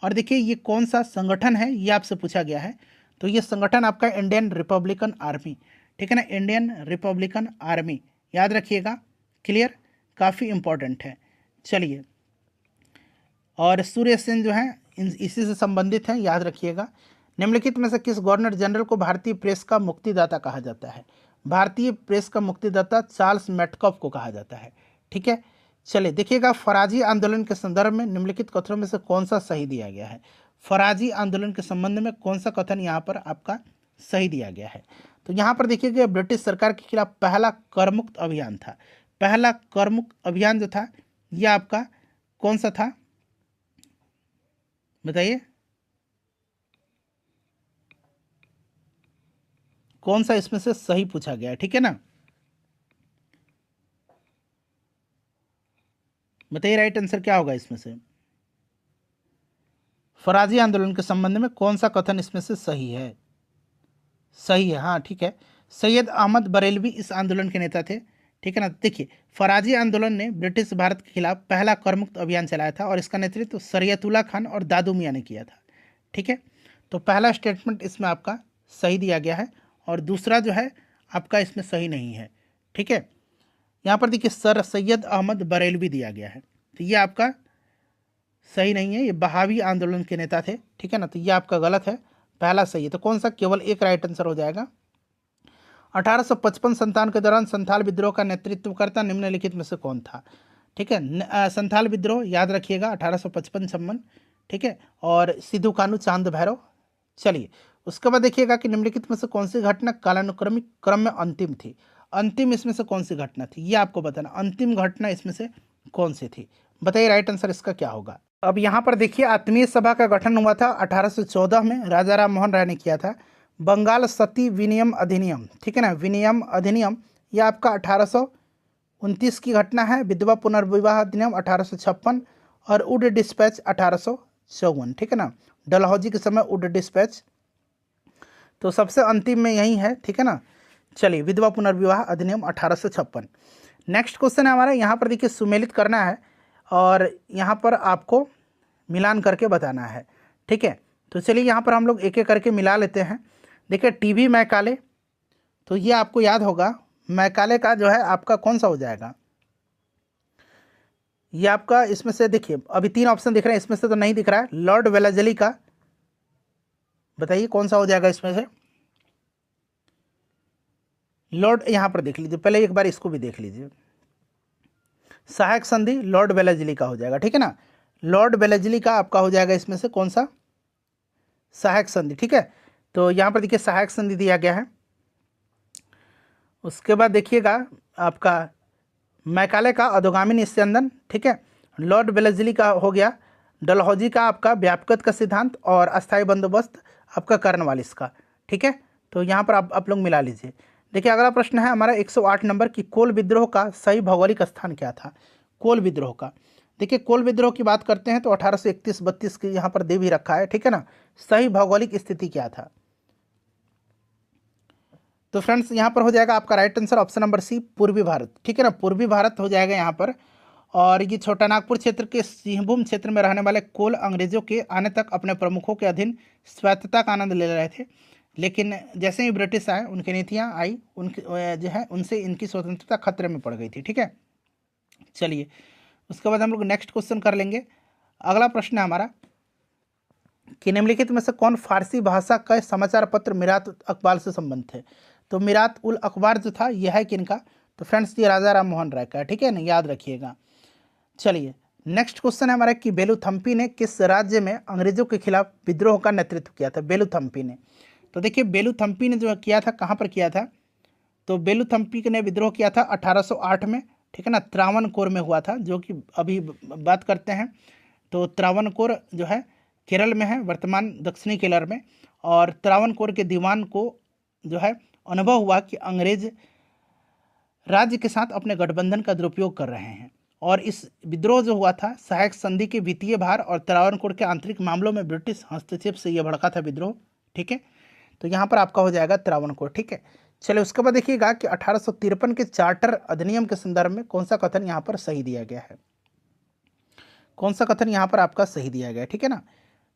A: और देखिए ये कौन सा संगठन है, ये आपसे पूछा गया है। तो ये संगठन आपका इंडियन रिपब्लिकन आर्मी, ठीक है ना, इंडियन रिपब्लिकन आर्मी, याद रखिएगा। क्लियर, काफ़ी इंपॉर्टेंट है। चलिए, और सूर्य सेन जो है इसी से संबंधित है, याद रखिएगा। निम्नलिखित में से किस गवर्नर जनरल को भारतीय प्रेस का मुक्तिदाता कहा जाता है। भारतीय प्रेस का मुक्तिदाता चार्ल्स मेटकॉफ को कहा जाता है, ठीक है। चलिए देखिएगा, फराजी आंदोलन के संदर्भ में निम्नलिखित कथनों में से कौन सा सही दिया गया है। फराजी आंदोलन के संबंध में कौन सा कथन यहाँ पर आपका सही दिया गया है। तो यहाँ पर देखिएगा, ब्रिटिश सरकार के खिलाफ पहला करमुक्त अभियान था। पहला करमुक्त अभियान जो था यह आपका कौन सा था, बताइए कौन सा इसमें से सही पूछा गया है, ठीक है ना, बताइए राइट आंसर क्या होगा इसमें से। फराजी आंदोलन के संबंध में कौन सा कथन इसमें से सही है। सही है, हाँ ठीक है। सैयद अहमद बरेलवी इस आंदोलन के नेता थे, ठीक है ना। देखिए, फराजी आंदोलन ने ब्रिटिश भारत के खिलाफ पहला करमुक्त अभियान चलाया था और इसका नेतृत्व शरीयतुल्लाह खान और दादू मियाँ ने किया था, ठीक है। तो पहला स्टेटमेंट इसमें आपका सही दिया गया है और दूसरा जो है आपका इसमें सही नहीं है, ठीक है। यहाँ पर देखिए सर सैयद अहमद बरेलवी दिया गया है, तो ये आपका सही नहीं है, ये बहावी आंदोलन के नेता थे, ठीक है ना। तो ये आपका गलत है, पहला सही है। तो कौन सा, केवल एक राइट आंसर हो जाएगा। 1855 के दौरान संथाल विद्रोह का नेतृत्वकर्ता निम्नलिखित में से कौन था, ठीक है। संथाल विद्रोह याद रखिएगा 1855-56, ठीक है, और सिद्धू कानू चांद भैरव। चलिए उसके बाद देखिएगा कि निम्नलिखित में से कौन सी घटना कालानुक्रमिक क्रम में अंतिम थी। अंतिम इसमें से कौन सी घटना थी, ये आपको बताना, अंतिम घटना इसमें से कौन सी थी, बताइए राइट आंसर इसका क्या होगा। अब यहाँ पर देखिए, आत्मीय सभा का गठन हुआ था 1814 में, राजा राम मोहन राय ने किया था। बंगाल सती विनियम अधिनियम, ठीक है ना, विनियम अधिनियम, यह आपका 1829 की घटना है। विधवा पुनर्विवाह अधिनियम 1856 और उड डिस्पैच 1854, ठीक है ना, डलहौजी के समय उड डिस्पैच। तो सबसे अंतिम में यही है, ठीक है ना। चलिए, विधवा पुनर्विवाह अधिनियम 1856। नेक्स्ट क्वेश्चन है हमारा, यहाँ पर देखिए सुमेलित करना है और यहाँ पर आपको मिलान करके बताना है, ठीक है। तो चलिए यहाँ पर हम लोग एक एक करके मिला लेते हैं। देखिए टीवी मैकाले, तो ये आपको याद होगा, मैकाले का जो है आपका कौन सा हो जाएगा, ये आपका इसमें से देखिए अभी 3 ऑप्शन दिख रहे हैं, इसमें से तो नहीं दिख रहा है। लॉर्ड वेलेस्ली का, बताइए कौन सा हो जाएगा इसमें से। लॉर्ड, यहाँ पर देख लीजिए, पहले एक बार इसको भी देख लीजिए। सहायक संधि लॉर्ड वेलेस्ली का हो जाएगा, ठीक है ना। लॉर्ड वेलेस्ली का आपका हो जाएगा इसमें से कौन सा, सहायक संधि, ठीक है। तो यहाँ पर देखिए सहायक संधि दिया गया है। उसके बाद देखिएगा आपका मैकाले का अधोगामी निस्यंदन, ठीक है। लॉर्ड वेलेस्ली का हो गया डलहौजी का आपका व्यापकता का सिद्धांत और अस्थायी बंदोबस्त आपका कॉर्नवालिस का, ठीक है। तो यहाँ पर आप लोग मिला लीजिए। देखिए अगला प्रश्न है हमारा 108 नंबर की कोल विद्रोह का सही भौगोलिक स्थान क्या था। कोल विद्रोह का, देखिए कोल विद्रोह की बात करते हैं तो 1831-32 की यहाँ पर दे भी रखा है, ठीक है ना। सही भौगोलिक स्थिति क्या था, तो फ्रेंड्स यहाँ पर हो जाएगा आपका right answer option number C, पूर्वी भारत, ठीक है ना, पूर्वी भारत हो जाएगा यहाँ पर। और ये छोटा नागपुर क्षेत्र के सिंहभूम क्षेत्र में रहने वाले कोल अंग्रेजों के आने तक अपने प्रमुखों के अधीन स्वायत्तता का आनंद ले रहे थे, लेकिन जैसे ही ब्रिटिश आए उनकी नीतियाँ आई, उनकी जो है उनसे इनकी स्वतंत्रता खतरे में पड़ गई थी, ठीक है। चलिए उसके बाद हम लोग नेक्स्ट क्वेश्चन कर लेंगे। अगला प्रश्न है हमारा कि निम्नलिखित में से कौन फारसी भाषा का समाचार पत्र मिरात अखबार से संबंधित है। तो मिरात उल अखबार जो था यह है किनका, तो फ्रेंड्स ये राजा राम मोहन राय का है, ठीक है ना, याद रखिएगा। चलिए नेक्स्ट क्वेश्चन है हमारा कि बेलूथम्पी ने किस राज्य में अंग्रेजों के खिलाफ विद्रोह का नेतृत्व किया था। बेलूथम्पी ने, तो देखिए बेलूथम्पी ने जो किया था कहाँ पर किया था, तो बेलूथम्पी ने विद्रोह किया था 1808 में, ठीक है ना, त्रावणकोर में हुआ था, जो कि अभी बात करते हैं तो त्रावणकोर जो है केरल में है, वर्तमान दक्षिणी केरल में। और त्रावणकोर के दीवान को जो है अनुभव हुआ कि अंग्रेज राज्य के साथ अपने गठबंधन का दुरुपयोग कर रहे हैं। और इस विद्रोह जो हुआ था सहायक संधि के वित्तीय भार और त्रावणकोर के आंतरिक मामलों में ब्रिटिश हस्तक्षेप से यह भड़का था विद्रोह। ठीक है, तो यहाँ पर आपका हो जाएगा त्रावणकोर। ठीक है, चलिए उसके बाद देखिएगा कि 1853 के चार्टर अधिनियम के संदर्भ में कौन सा कथन यहाँ पर सही दिया गया है, कौन सा कथन यहाँ पर आपका सही दिया गया है। ठीक है ना,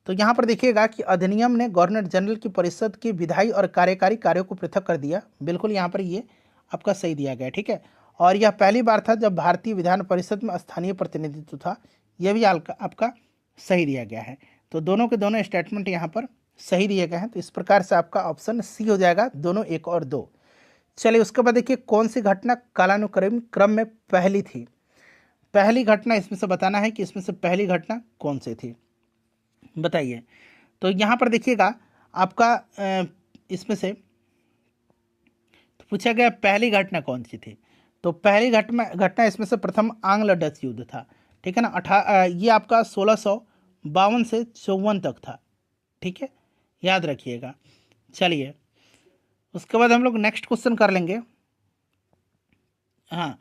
A: तो यहाँ पर देखिएगा कि अधिनियम ने गवर्नर जनरल की परिषद के विधायी और कार्यकारी कार्यों को पृथक कर दिया। बिल्कुल यहाँ पर ये आपका सही दिया गया। ठीक है, और यह पहली बार था जब भारतीय विधान परिषद में स्थानीय प्रतिनिधित्व था। यह भी आपका सही दिया गया है। तो दोनों के दोनों स्टेटमेंट यहाँ पर सही दिए गए हैं। तो इस प्रकार से आपका ऑप्शन सी हो जाएगा, दोनों 1 और 2। चलिए उसके बाद देखिए कौन सी घटना कालानुक्रम क्रम में पहली थी। पहली घटना इसमें से बताना है कि इसमें से पहली घटना कौन सी थी, बताइए। तो यहाँ पर देखिएगा आपका इसमें से तो पूछा गया पहली घटना कौन सी थी। तो पहली घटना इसमें से प्रथम आंग्ल डच युद्ध था। ठीक है ना, ये आपका 1652 से 54 तक था। ठीक है, याद रखिएगा। चलिए उसके बाद हम लोग नेक्स्ट क्वेश्चन कर लेंगे। हाँ,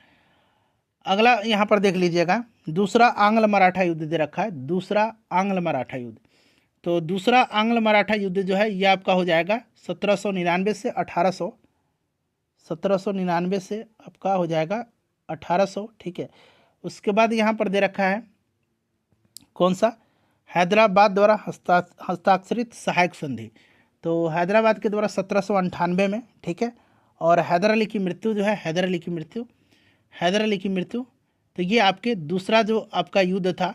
A: अगला यहाँ पर देख लीजिएगा, दूसरा आंग्ल मराठा युद्ध दे रखा है, दूसरा आंग्ल मराठा युद्ध। तो दूसरा आंग्ल मराठा युद्ध जो है ये आपका हो जाएगा 1799 से 1800, 1799 से आपका हो जाएगा 1800। ठीक है, उसके बाद यहाँ पर दे रखा है कौन सा, हैदराबाद द्वारा हस्ताक्षरित सहायक संधि। तो हैदराबाद के द्वारा 1798 में। ठीक है, और हैदर अली की मृत्यु जो है, हैदर अली की मृत्यु तो ये आपके दूसरा जो आपका युद्ध था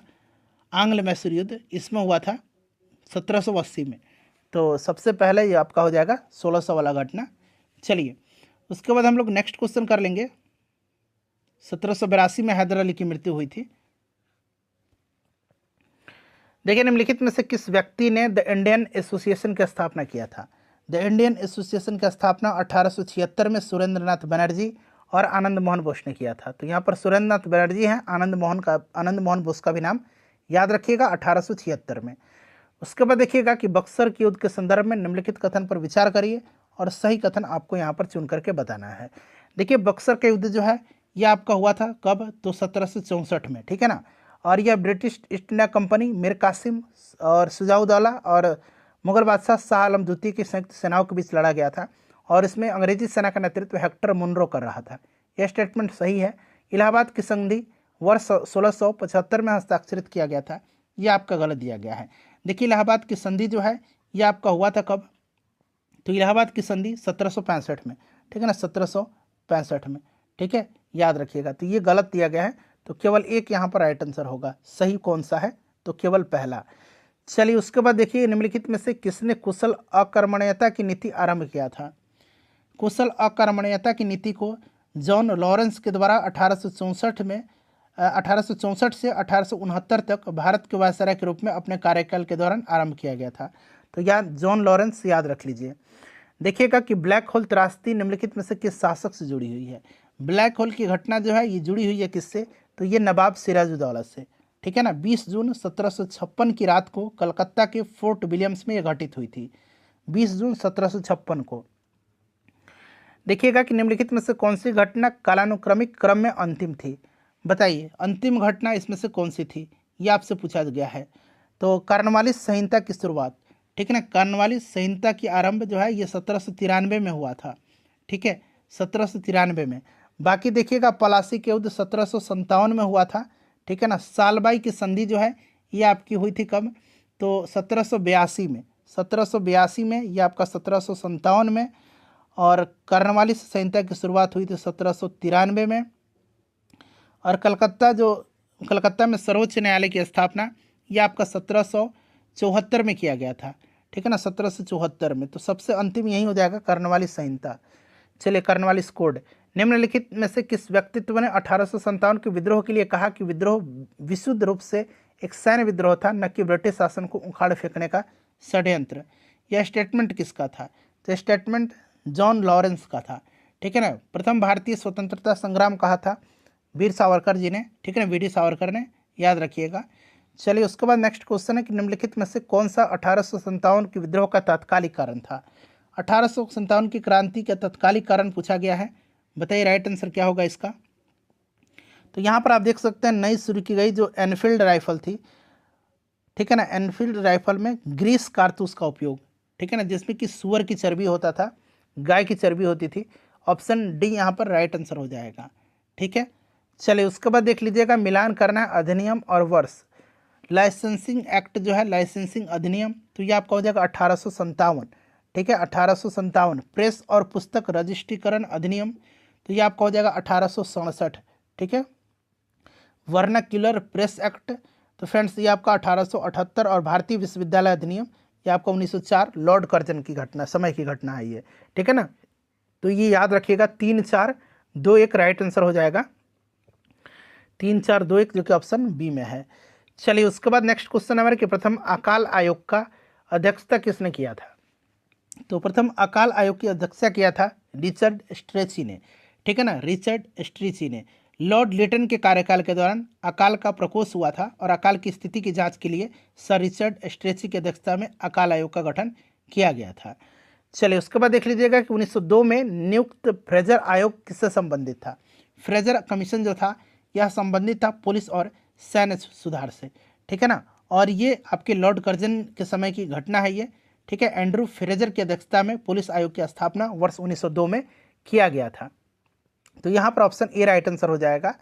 A: आंग्ल मैसूर युद्ध, इसमें हुआ था 1780 में। तो सबसे पहले ये आपका हो जाएगा 1600 वाला घटना। चलिए उसके बाद हम लोग नेक्स्ट क्वेश्चन कर लेंगे। 1782 में हैदर अली की मृत्यु हुई थी। देखिए निम्नलिखित में से किस व्यक्ति ने द इंडियन एसोसिएशन की स्थापना किया था। द इंडियन एसोसिएशन की स्थापना 1876 में सुरेंद्र नाथ बनर्जी और आनंद मोहन बोस ने किया था। तो यहाँ पर सुरेंद्र नाथ बनर्जी हैं, आनंद मोहन बोस का भी नाम याद रखिएगा 1876 में। उसके बाद देखिएगा कि बक्सर के युद्ध के संदर्भ में निम्नलिखित कथन पर विचार करिए और सही कथन आपको यहाँ पर चुन करके बताना है। देखिए बक्सर का युद्ध जो है यह आपका हुआ था कब, तो 1764 में। ठीक है ना, और यह British East India Company, Mir Qasim और सुजाउद्दौला और मुगल बादशाह शाह आलम द्वितीय की संयुक्त सेनाओं के बीच लड़ा गया था। और इसमें अंग्रेजी सेना का नेतृत्व हेक्टर मुनरो कर रहा था। यह स्टेटमेंट सही है। इलाहाबाद की संधि वर्ष 1675 में हस्ताक्षरित किया गया था, यह आपका गलत दिया गया है। देखिए इलाहाबाद की संधि जो है यह आपका हुआ था कब, तो इलाहाबाद की संधि 1765 में। ठीक है ना, 1765 में। ठीक है, याद रखिएगा। तो ये गलत दिया गया है, तो केवल एक यहाँ पर राइट आंसर होगा। सही कौन सा है, तो केवल पहला। चलिए उसके बाद देखिए निम्नलिखित में से किसने कुशल अकर्मण्यता की नीति आरंभ किया था। कुशल अकर्मण्यता की नीति को जॉन लॉरेंस के द्वारा 1864 से 1869 तक भारत के वायसराय के रूप में अपने कार्यकाल के दौरान आरंभ किया गया था। तो यहाँ जॉन लॉरेंस याद रख लीजिए। देखिएगा कि ब्लैक होल त्रासदी निम्नलिखित में से किस शासक से जुड़ी हुई है। ब्लैक होल की घटना जो है ये जुड़ी हुई है किससे, तो ये नवाब सिराजुद्दौला से। ठीक है ना, 20 जून 1756 की रात को कलकत्ता के फोर्ट विलियम्स में यह घटित हुई थी, 20 जून 1756 को। देखिएगा कि निम्नलिखित में से कौन सी घटना कालानुक्रमिक क्रम में अंतिम थी, बताइए अंतिम घटना इसमें से कौन सी थी, ये आपसे पूछा गया है। तो कार्नवालिस संहिता की शुरुआत, ठीक है ना, कार्नवालिस संहिता की आरंभ जो है ये 1793 में हुआ था। ठीक है, 1793 में। बाकी देखिएगा पलासी के युद्ध 1757 में हुआ था। ठीक है ना, सालबाई की संधि जो है ये आपकी हुई थी कब, तो 1782 में। 1782 में, ये आपका 1757 में। और कार्नवालिस संहिता की शुरुआत हुई थी 1793 में। और कलकत्ता में सर्वोच्च न्यायालय की स्थापना ये आपका 1774 में किया गया था। ठीक है ना, 1774 में। तो सबसे अंतिम यही हो जाएगा कार्नवालिस संहिता। चलिए कार्नवालिस कोड। निम्नलिखित में से किस व्यक्तित्व ने 1857 के विद्रोह के लिए कहा कि विद्रोह विशुद्ध रूप से एक सैन्य विद्रोह था, न कि ब्रिटिश शासन को उखाड़ फेंकने का षड्यंत्र। यह स्टेटमेंट किसका था, तो स्टेटमेंट जॉन लॉरेंस का था। ठीक है ना, प्रथम भारतीय स्वतंत्रता संग्राम कहा था वीर सावरकर जी ने। ठीक है ना, वीडी सावरकर ने, याद रखिएगा। चलिए उसके बाद नेक्स्ट क्वेश्चन है कि निम्नलिखित में से कौन सा 1857 के विद्रोह का तात्कालिक कारण था। 1857 की क्रांति का तत्कालिक कारण पूछा गया है, बताइए राइट आंसर क्या होगा इसका। तो यहाँ पर आप देख सकते हैं नई शुरू की गई जो एनफील्ड राइफल थी, ठीक है ना, एनफील्ड राइफल में ग्रीस कारतूस का उपयोग, ठीक है ना, जिसमें कि सुअर की चर्बी होता था, गाय की चर्बी होती थी। ऑप्शन डी यहाँ पर राइट आंसर हो जाएगा, ठीक है। चलिए उसके बाद देख लीजिएगा मिलान करना अधिनियम और वर्ष। लाइसेंसिंग एक्ट जो है, लाइसेंसिंग अधिनियम, तो ये आपका हो जाएगा 1857, ठीक है, 1857। प्रेस और पुस्तक रजिस्ट्रीकरण अधिनियम, तो ये आपका हो जाएगा 1867, ठीक है। वर्नाक्यूलर प्रेस एक्ट, तो फ्रेंड्स ये आपका 1878। और भारतीय विश्वविद्यालय अधिनियम ये आपका 1904, लॉर्ड कर्जन की घटना, समय की घटना है ये, ठीक है ना। तो ये याद रखिएगा 3-4-2-1 राइट आंसर हो जाएगा, 3-4-2-1 जो कि ऑप्शन बी में है। चलिए उसके बाद नेक्स्ट क्वेश्चन हमारे कि प्रथम अकाल आयोग का अध्यक्षता किसने किया था। तो प्रथम अकाल आयोग की अध्यक्षता किया था रिचर्ड स्ट्रेची ने, ठीक है ना, रिचर्ड स्ट्रेची ने। लॉर्ड लिटन के कार्यकाल के दौरान अकाल का प्रकोप हुआ था और अकाल की स्थिति की जांच के लिए सर रिचर्ड स्ट्रेची की अध्यक्षता में अकाल आयोग का गठन किया गया था। चलिए उसके बाद देख लीजिएगा कि 1902 में नियुक्त फ्रेजर आयोग किससे संबंधित था। फ्रेजर कमीशन जो था यह संबंधित था पुलिस और सैन्य सुधार से, ठीक है ना। और ये आपके लॉर्ड कर्जन के समय की घटना है ये, ठीक है। एंड्रू फ्रेजर की अध्यक्षता में पुलिस आयोग की स्थापना वर्ष 1902 में किया गया था। तो यहाँ पर ऑप्शन ए राइट आंसर हो जाएगा।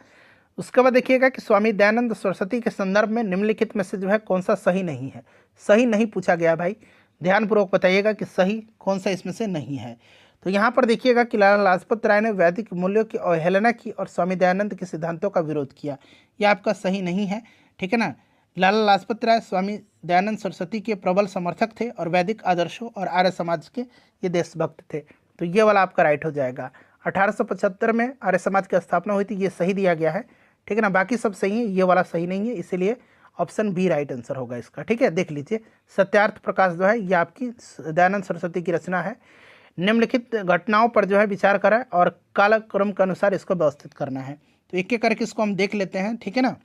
A: उसके बाद देखिएगा कि स्वामी दयानंद सरस्वती के संदर्भ में निम्नलिखित में से जो है कौन सा सही नहीं है। सही नहीं पूछा गया भाई, ध्यानपूर्वक बताइएगा कि सही कौन सा इसमें से नहीं है। तो यहाँ पर देखिएगा कि लाला लाजपत राय ने वैदिक मूल्यों की अवहेलना की और स्वामी दयानंद के सिद्धांतों का विरोध किया, यह आपका सही नहीं है, ठीक है ना। लाला लाजपत राय स्वामी दयानंद सरस्वती के प्रबल समर्थक थे और वैदिक आदर्शों और आर्य समाज के ये देशभक्त थे, तो ये वाला आपका राइट हो जाएगा। 1875 में आर्य समाज की स्थापना हुई थी, ये सही दिया गया है, ठीक है ना। बाकी सब सही है, ये वाला सही नहीं है, इसीलिए ऑप्शन बी राइट आंसर होगा इसका, ठीक है। देख लीजिए सत्यार्थ प्रकाश जो है ये आपकी दयानंद सरस्वती की रचना है। निम्नलिखित घटनाओं पर जो है विचार करें और कालक्रम के अनुसार इसको व्यवस्थित करना है। तो एक एक करके इसको हम देख लेते हैं, ठीक है ना।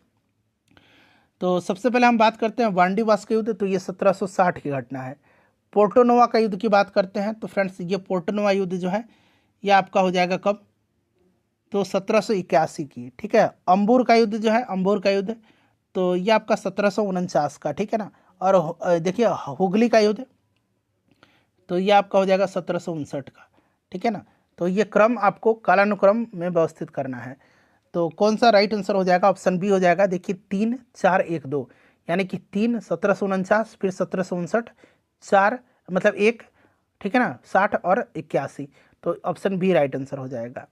A: तो सबसे पहले हम बात करते हैं वांडीवास का युद्ध, तो ये 1760 की घटना है। पोर्टोनोवा का युद्ध की बात करते हैं, तो फ्रेंड्स ये पोर्टोनोवा युद्ध जो है ये आपका हो जाएगा कब, तो 1781 की, ठीक है। अंबूर का युद्ध जो है, अंबूर का युद्ध, तो ये आपका 1749 का, ठीक है ना। और देखिए हुगली का युद्ध, तो ये आपका हो जाएगा 1759 का, ठीक है ना। तो ये क्रम आपको कालानुक्रम में व्यवस्थित करना है। तो कौन सा राइट आंसर हो जाएगा, ऑप्शन बी हो जाएगा। देखिए 3-4-1-2, यानी कि 3 1749, फिर 1759, 4 मतलब 1, ठीक है ना, 60 और 81, तो ऑप्शन बी राइट आंसर हो जाएगा।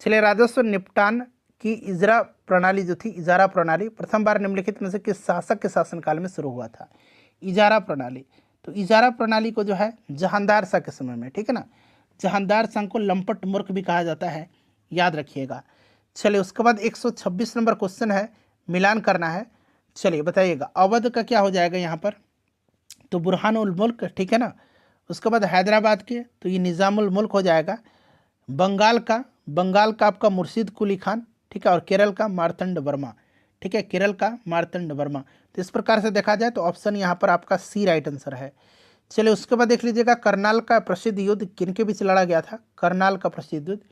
A: चलिए राजस्व निपटान की इजरा प्रणाली जो थी, इजारा प्रणाली प्रथम बार निम्नलिखित में से किस शासक के शासनकाल में शुरू हुआ था। इजारा प्रणाली, तो इजारा प्रणाली को जो है जहांदार शाह के समय में, ठीक है ना। जहांदार शाह को लंपट मूर्ख भी कहा जाता है, याद रखिएगा। चलिए उसके बाद 126 नंबर क्वेश्चन है, मिलान करना है। चलिए बताइएगा अवध का क्या हो जाएगा यहाँ पर, तो बुरहान उल मुल्क, ठीक है ना। उसके बाद हैदराबाद के, तो ये निज़ामुल मुल्क हो जाएगा। बंगाल का आपका मुर्शीद कुली खान, ठीक है। और केरल का मार्तंड वर्मा, ठीक है, केरल का मार्तंड वर्मा। तो इस प्रकार से देखा जाए तो ऑप्शन यहाँ पर आपका सी राइट आंसर है। चलिए उसके बाद देख लीजिएगा करनाल का प्रसिद्ध युद्ध किन के बीच लड़ा गया था। करनाल का प्रसिद्ध युद्ध,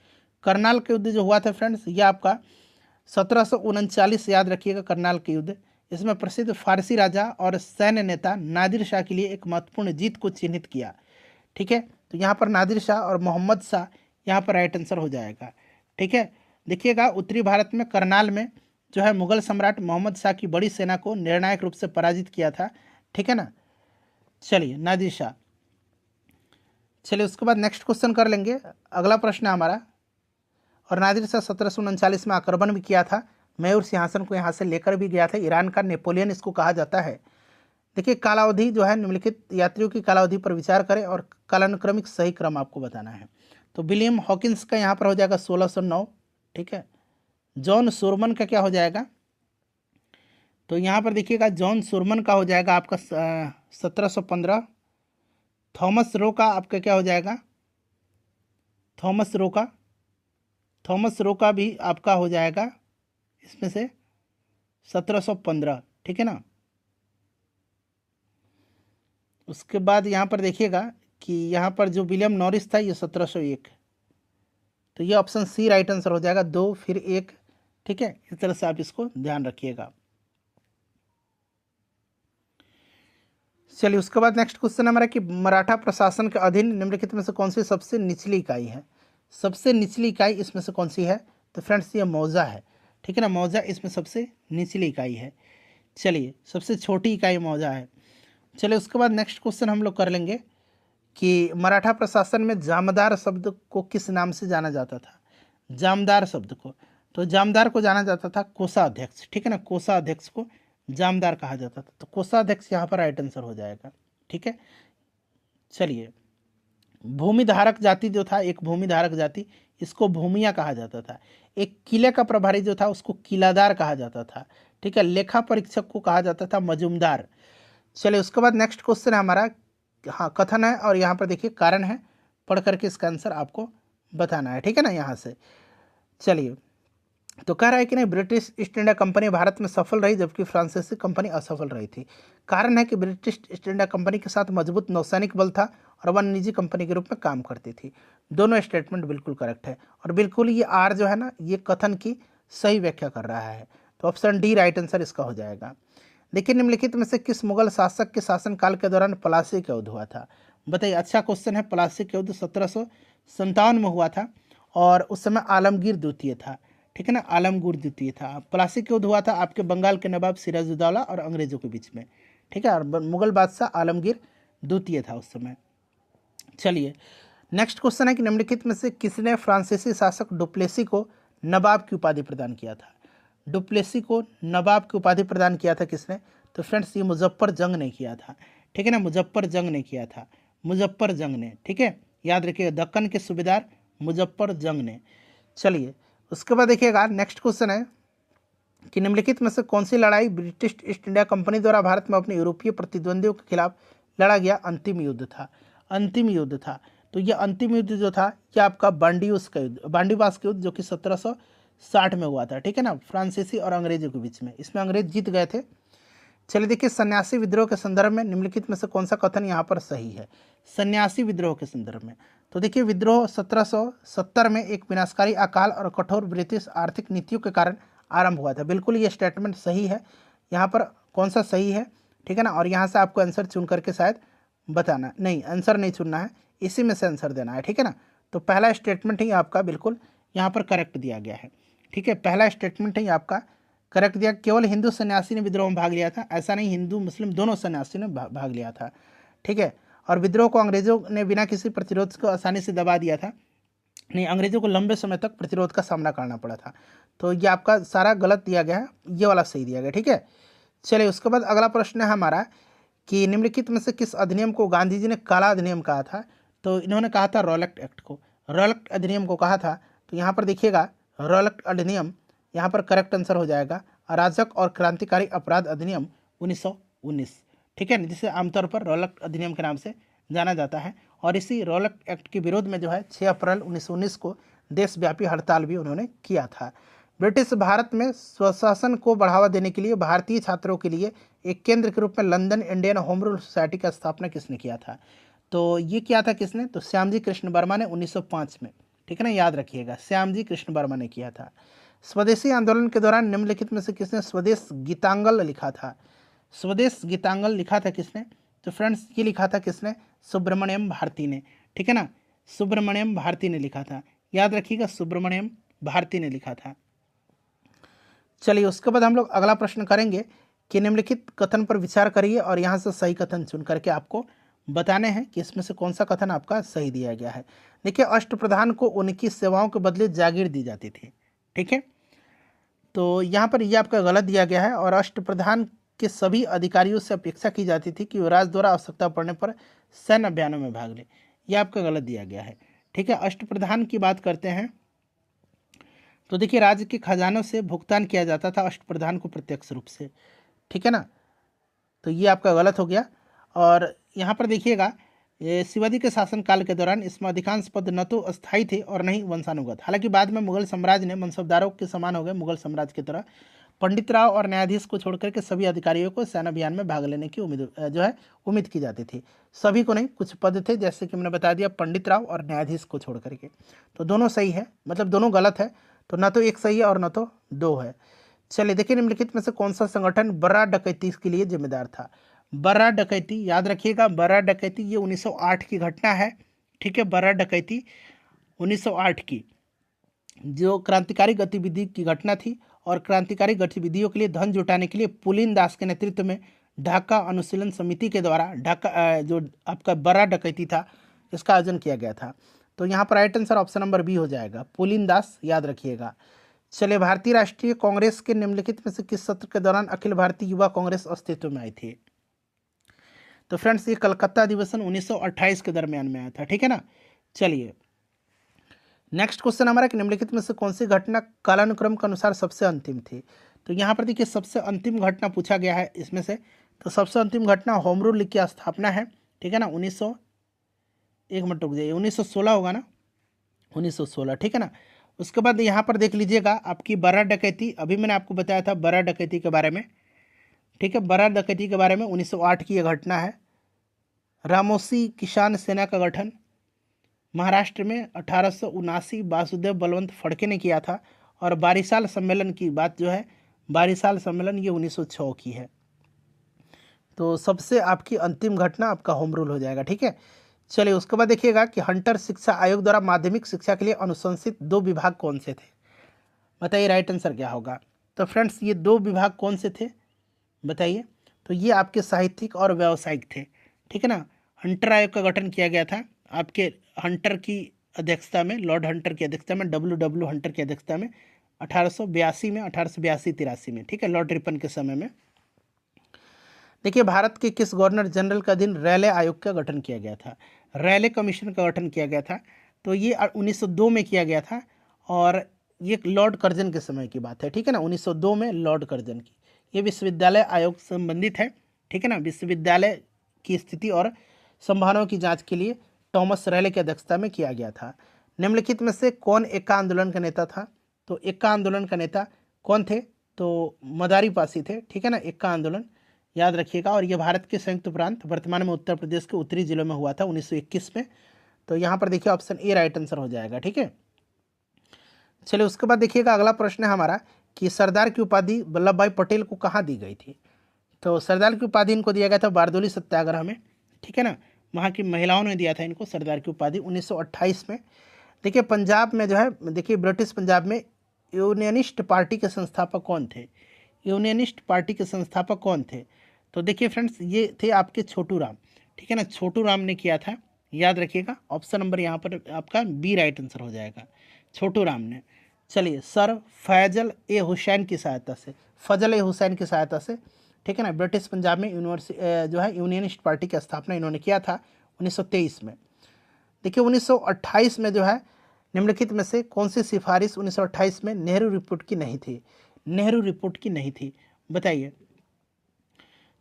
A: करनाल के युद्ध जो हुआ था फ्रेंड्स ये आपका 1739, याद रखिएगा करनाल के युद्ध। इसमें प्रसिद्ध फारसी राजा और सैन्य नेता नादिर शाह के लिए एक महत्वपूर्ण जीत को चिन्हित किया, ठीक है। तो यहाँ पर नादिर शाह और मोहम्मद शाह यहाँ पर राइट आंसर हो जाएगा, ठीक है। देखिएगा उत्तरी भारत में करनाल में जो है मुगल सम्राट मोहम्मद शाह की बड़ी सेना को निर्णायक रूप से पराजित किया था, ठीक है ना। चलिए नादिर शाह। चलिए उसके बाद नेक्स्ट क्वेश्चन कर लेंगे, अगला प्रश्न है हमारा। और नादिर शाह 1739 में आक्रमण भी किया था, मयूर सिंहासन को यहाँ से लेकर भी गया था, ईरान का नेपोलियन इसको कहा जाता है। देखिए कालावधि जो है निम्नलिखित यात्रियों की कालावधि पर विचार करें और कालानुक्रमिक सही क्रम आपको बताना है। तो विलियम हॉकिंस का यहाँ पर हो जाएगा 1609, ठीक है। जॉन सोरमन का क्या हो जाएगा, तो यहाँ पर देखिएगा जॉन सोरमन का हो जाएगा आपका 1715। थॉमस रो का आपका क्या हो जाएगा, थॉमस रो का भी आपका हो जाएगा इसमें से 1715, ठीक है ना। उसके बाद यहाँ पर देखिएगा कि यहाँ पर जो विलियम नॉरिस था ये 1701, तो ये ऑप्शन सी राइट आंसर हो जाएगा, 2 फिर 1। ठीक है, इस तरह से आप इसको ध्यान रखिएगा। चलिए उसके बाद नेक्स्ट क्वेश्चन हमारा कि मराठा प्रशासन के अधीन निम्नलिखित में से कौन सी सबसे निचली इकाई है। सबसे निचली इकाई इसमें से कौन सी है, तो फ्रेंड्स ये मौजा है। ठीक है ना, मौजा इसमें सबसे निचली इकाई है। चलिए सबसे छोटी इकाई मौजा है। चलिए उसके बाद नेक्स्ट क्वेश्चन हम लोग कर लेंगे कि मराठा प्रशासन में जामदार शब्द को किस नाम से जाना जाता था। जामदार शब्द को, तो जामदार को जाना जाता था कोषाध्यक्ष। ठीक है ना, कोषाध्यक्ष को जामदार कहा जाता था, तो कोषाध्यक्ष यहाँ पर राइट आंसर हो जाएगा। ठीक है, चलिए भूमिधारक जाति जो था, एक भूमिधारक जाति, इसको भूमिया कहा जाता था। एक किले का प्रभारी जो था उसको किलादार कहा जाता था। ठीक है, लेखा परीक्षक को कहा जाता था मजूमदार। चलिए उसके बाद नेक्स्ट क्वेश्चन है हमारा, हाँ कथन है और यहाँ पर देखिए कारण है, पढ़ करके इसका आंसर आपको बताना है। ठीक है ना, यहाँ से चलिए तो कह रहा है कि नहीं, British East India company Bharat में सफल रही जबकि फ्रांसीसी कंपनी असफल रही थी। कारण है कि ब्रिटिश ईस्ट इंडिया कंपनी के साथ मजबूत नौसैनिक बल था और वह निजी कंपनी के रूप में काम करती थी। दोनों स्टेटमेंट बिल्कुल करेक्ट है और बिल्कुल ये आर जो है ना, ये कथन की सही व्याख्या कर रहा है। तो ऑप्शन डी राइट आंसर इसका हो जाएगा। देखिए निम्नलिखित में से किस मुगल शासक के शासनकाल के दौरान प्लासी का युद्ध हुआ था। बताइए, अच्छा क्वेश्चन है। प्लासी का युद्ध 1757 में हुआ था और उस समय आलमगीर द्वितीय था। ठीक है ना, आलमगीर द्वितीय था। प्लासी का युद्ध हुआ था आपके बंगाल के नवाब सिराजुद्दौला और अंग्रेजों के बीच में। ठीक है, और मुगल बादशाह आलमगीर द्वितीय था उस समय। चलिए नेक्स्ट क्वेश्चन है कि निम्नलिखित में से किसने फ्रांसीसी शासक डुप्लेसी को नवाब की उपाधि प्रदान किया था। डुप्लेसी को नवाब की उपाधि प्रदान किया था किसने, तो फ्रेंड्स ये मुजफ्फर जंग ने किया था। ठीक है ना, मुजफ्फर जंग ने किया था, मुजफ्फर जंग ने। ठीक है, याद रखिएगा, दक्कन के सूबेदार मुजफ्फर जंग ने। चलिए उसके बाद देखिएगा नेक्स्ट क्वेश्चन है कि निम्नलिखित में से कौन सी लड़ाई ब्रिटिश ईस्ट इंडिया कंपनी द्वारा भारत में अपने यूरोपीय प्रतिद्वंदियों के खिलाफ लड़ा गया अंतिम युद्ध था। अंतिम युद्ध था, तो यह अंतिम युद्ध जो था यह आपका बांडीवास का युद्ध, बांडीवास का युद्ध जो कि 1760 में हुआ था। ठीक है ना, फ्रांसीसी और अंग्रेजों के बीच में, इसमें अंग्रेज जीत गए थे। चलिए देखिए, सन्यासी विद्रोह के संदर्भ में निम्नलिखित में से कौन सा कथन यहाँ पर सही है। सन्यासी विद्रोह के संदर्भ में, तो देखिए विद्रोह 1770 में एक विनाशकारी अकाल और कठोर ब्रिटिश आर्थिक नीतियों के कारण आरंभ हुआ था। बिल्कुल ये स्टेटमेंट सही है। यहाँ पर कौन सा सही है, ठीक है ना, और यहाँ से आपको आंसर चुन करके शायद बताना, नहीं आंसर नहीं चुनना है, इसी में से आंसर देना है। ठीक है ना, तो पहला स्टेटमेंट ही आपका बिल्कुल यहाँ पर करेक्ट दिया गया है। ठीक है, पहला स्टेटमेंट ही आपका करेक्ट दिया। केवल हिंदू सन्यासी ने विद्रोह में भाग लिया था, ऐसा नहीं, हिंदू मुस्लिम दोनों सन्यासी ने भाग लिया था। ठीक है, और विद्रोह को अंग्रेजों ने बिना किसी प्रतिरोध को आसानी से दबा दिया था। नहीं, अंग्रेजों को लंबे समय तक प्रतिरोध का सामना करना पड़ा था। तो ये आपका सारा गलत दिया गया है, ये वाला सही दिया गया। ठीक है, चलिए उसके बाद अगला प्रश्न है हमारा कि निम्नलिखित में से किस अधिनियम को गांधी जी ने काला अधिनियम कहा था। तो इन्होंने कहा था रॉलेट एक्ट को, रॉलेट अधिनियम को कहा था। तो यहाँ पर देखिएगा रॉलेट अधिनियम, यहाँ पर करेक्ट आंसर हो जाएगा अराजक और क्रांतिकारी अपराध अधिनियम 1919। ठीक है, जिसे आमतौर पर रॉलेट अधिनियम के नाम से जाना जाता है। और इसी रॉलेट एक्ट के विरोध में जो है 6 अप्रैल 1919 को देशव्यापी हड़ताल भी उन्होंने किया था। ब्रिटिश भारत में स्वशासन को बढ़ावा देने के लिए भारतीय छात्रों के लिए एक केंद्र के रूप में London Indian home rule society का स्थापना किसने किया था। तो ये किया था किसने, तो श्यामजी कृष्ण वर्मा ने 1905 में। ठीक है ना, याद रखिएगा, श्यामजी कृष्ण वर्मा ने किया था। स्वदेशी आंदोलन के दौरान निम्नलिखित में से किसने स्वदेश गीतांजलि लिखा था। स्वदेश गीतांजलि लिखा था किसने, तो फ्रेंड्स ये लिखा था किसने, सुब्रमण्यम भारती ने। ठीक है ना, सुब्रमण्यम भारती ने लिखा था, याद रखिएगा, सुब्रमण्यम भारती ने लिखा था। चलिए उसके बाद हम लोग अगला प्रश्न करेंगे कि निम्नलिखित कथन पर विचार करिए और यहाँ से सही कथन चुन करके आपको बताने हैं कि इसमें से कौन सा कथन आपका सही दिया गया है। देखिए, अष्टप्रधान को उनकी सेवाओं के बदले जागीर दी जाती थी। ठीक है, तो यहाँ पर यह आपका गलत दिया गया है और अष्टप्रधान के सभी अधिकारियों से अपेक्षा की जाती थी कि वे राज्य द्वारा आवश्यकता पड़ने पर सैन्य अभियानों में भाग लें। यह आपका गलत दिया गया है। ठीक है, अष्टप्रधान की बात करते हैं तो देखिए राज्य के खजानों से भुगतान किया जाता था अष्टप्रधान को प्रत्यक्ष रूप से। ठीक है ना, तो ये आपका गलत हो गया। और यहाँ पर देखिएगा शिवाजी के शासनकाल के दौरान इसमें अधिकांश पद न तो अस्थायी थे और न ही वंशानुगत। हालांकि बाद में मुगल साम्राज्य ने मनसबदारों के समान हो गए, मुगल साम्राज्य की तरह पंडित राव और न्यायाधीश को छोड़कर के सभी अधिकारियों को सेना अभियान में भाग लेने की उम्मीद की जाती थी। सभी को नहीं, कुछ पद थे, जैसे कि मैंने बता दिया पंडित राव और न्यायाधीश को छोड़ करके। तो दोनों सही है, मतलब दोनों गलत है, तो ना तो एक सही है और ना तो दो है। चलिए देखिए, निम्नलिखित में से कौन सा संगठन बर्रा डकैती के लिए जिम्मेदार था। बर्रा डकैती, याद रखिएगा, बर्रा डकैती ये 1908 की घटना है। ठीक है, बर्रा डकैती 1908 की जो क्रांतिकारी गतिविधि की घटना थी, और क्रांतिकारी गतिविधियों के लिए धन जुटाने के लिए पुलिन दास के नेतृत्व में ढाका अनुशीलन समिति के द्वारा ढाका जो आपका बर्रा डकैती था, इसका आयोजन किया गया था। तो यहाँ पर right answer option number B हो जाएगा, पुलिन दास, याद रखिएगा। चलिए, भारतीय राष्ट्रीय कांग्रेस के निम्नलिखित में से किस सत्र के दौरान अखिल भारतीय युवा कांग्रेस अस्तित्व में आई थी। तो फ्रेंड्स, ये कलकत्ता अधिवेशन 1928 के दरमियान में आया था। ठीक है ना। चलिए नेक्स्ट क्वेश्चन हमारा कि निम्नलिखित में से कौन सी घटना कालानुक्रम के अनुसार सबसे अंतिम थी। तो यहाँ पर देखिए, सबसे अंतिम घटना पूछा गया है इसमें से। तो सबसे अंतिम घटना होम रूल लीग की स्थापना है। ठीक है ना, 1916 होगा ना, 1916। ठीक है ना। उसके बाद यहाँ पर देख लीजिएगा आपकी बर्रा डकैती, अभी मैंने आपको बताया था बर्रा डकैती के बारे में। ठीक है, बर्रा डकैती के बारे में 1908 की यह घटना है। रामोसी किसान सेना का गठन महाराष्ट्र में 1879 वासुदेव बलवंत फड़के ने किया था। और बारिशाल सम्मेलन की बात जो है, बारिशाल सम्मेलन ये 1906 की है। तो सबसे आपकी अंतिम घटना आपका होम रूल हो जाएगा। ठीक है। चलिए उसके बाद देखिएगा कि हंटर शिक्षा आयोग द्वारा माध्यमिक शिक्षा के लिए अनुशंसित 2 विभाग कौन से थे। बताइए राइट आंसर क्या होगा। तो फ्रेंड्स, ये 2 विभाग कौन से थे बताइए। तो ये आपके साहित्यिक और व्यावसायिक थे। ठीक है ना। हंटर आयोग का गठन किया गया था आपके हंटर की अध्यक्षता में, लॉर्ड हंटर की अध्यक्षता में, डब्ल्यू हंटर की अध्यक्षता में 1882 में, 1882-83 में। ठीक है, लॉर्ड रिपन के समय में। देखिए, भारत के किस गवर्नर जनरल का अधीन रैले आयोग का गठन किया गया था। रैले कमीशन का गठन किया गया था। तो ये 1902 में किया गया था, और ये लॉर्ड कर्जन के समय की बात है। ठीक है ना, 1902 में लॉर्ड कर्जन की। ये विश्वविद्यालय आयोग से संबंधित है। ठीक है ना, विश्वविद्यालय की स्थिति और संभावनाओं की जांच के लिए थॉमस रैले की अध्यक्षता में किया गया था। निम्नलिखित में से कौन एक्का आंदोलन का नेता था। तो एक्का आंदोलन का नेता कौन थे। तो मदारी पासी थे। ठीक है ना, एक्का आंदोलन, याद रखिएगा। और ये भारत के संयुक्त प्रांत वर्तमान में उत्तर प्रदेश के उत्तरी जिलों में हुआ था 1921 में। तो यहाँ पर देखिए ऑप्शन ए राइट आंसर हो जाएगा। ठीक है। चलिए उसके बाद देखिएगा, अगला प्रश्न है हमारा कि सरदार की उपाधि वल्लभ भाई पटेल को कहाँ दी गई थी। तो सरदार की उपाधि इनको दिया गया था बारदोली सत्याग्रह में। ठीक है ना, वहाँ की महिलाओं ने दिया था इनको सरदार की उपाधि 1928 में। देखिए पंजाब में जो है, देखिए ब्रिटिश पंजाब में यूनियनिस्ट पार्टी के संस्थापक कौन थे। यूनियनिस्ट पार्टी के संस्थापक कौन थे। तो देखिए फ्रेंड्स, ये थे आपके छोटू राम। ठीक है ना, छोटू राम ने किया था, याद रखिएगा। ऑप्शन नंबर यहाँ पर आपका बी राइट आंसर हो जाएगा, छोटू राम ने। चलिए, सर फैजल ए हुसैन की सहायता से, फजल ए हुसैन की सहायता से, ठीक है ना, ब्रिटिश पंजाब में जो है यूनियनिस्ट पार्टी की स्थापना इन्होंने किया था 1923 में। देखिए 1928 में जो है, निम्नलिखित में से कौन सी सिफारिश 1928 में नेहरू रिपोर्ट की नहीं थी। नेहरू रिपोर्ट की नहीं थी, बताइए।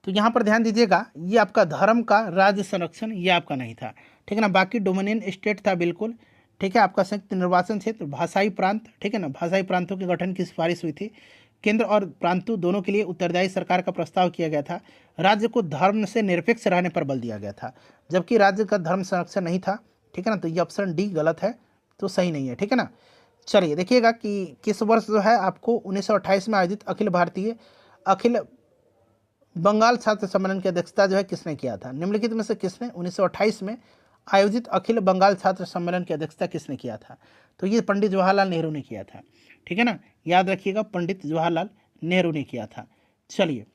A: तो यहाँ पर ध्यान दीजिएगा, ये आपका धर्म का राज्य संरक्षण ये आपका नहीं था। ठीक है ना, बाकी डोमिनियन स्टेट था बिल्कुल। ठीक है, आपका संयुक्त निर्वाचन क्षेत्र, भाषाई प्रांत, ठीक है ना, भाषाई प्रांतों के गठन की सिफारिश हुई थी। केंद्र और प्रांतों दोनों के लिए उत्तरदायी सरकार का प्रस्ताव किया गया था। राज्य को धर्म से निरपेक्ष रहने पर बल दिया गया था, जबकि राज्य का धर्म संरक्षण नहीं था। ठीक है ना, तो ये ऑप्शन डी गलत है, तो सही नहीं है। ठीक है ना। चलिए देखिएगा कि किस वर्ष जो है आपको 1928 में आयोजित अखिल बंगाल छात्र सम्मेलन की अध्यक्षता जो है किसने किया था। निम्नलिखित में से किसने 1928 में आयोजित अखिल बंगाल छात्र सम्मेलन की अध्यक्षता किसने किया था। तो ये पंडित जवाहरलाल नेहरू ने किया था। ठीक है ना, याद रखिएगा, पंडित जवाहरलाल नेहरू ने किया था। चलिए,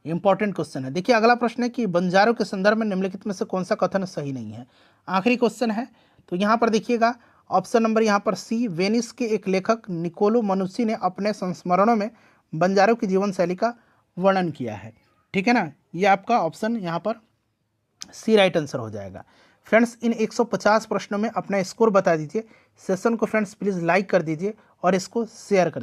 A: इंपॉर्टेंट क्वेश्चन है। देखिए अगला प्रश्न है कि बंजारों के संदर्भ में निम्नलिखित में से कौन सा कथन सही नहीं है। आखिरी क्वेश्चन है। तो यहाँ पर देखिएगा ऑप्शन नंबर यहाँ पर सी, वेनिस के एक लेखक निकोलो मनुस्सी ने अपने संस्मरणों में बंजारों की जीवन शैली का वर्णन किया है। ठीक है ना, ये आपका ऑप्शन यहाँ पर सी राइट आंसर हो जाएगा। फ्रेंड्स, इन 150 प्रश्नों में अपना स्कोर बता दीजिए। सेशन को फ्रेंड्स प्लीज़ लाइक कर दीजिए और इसको शेयर कर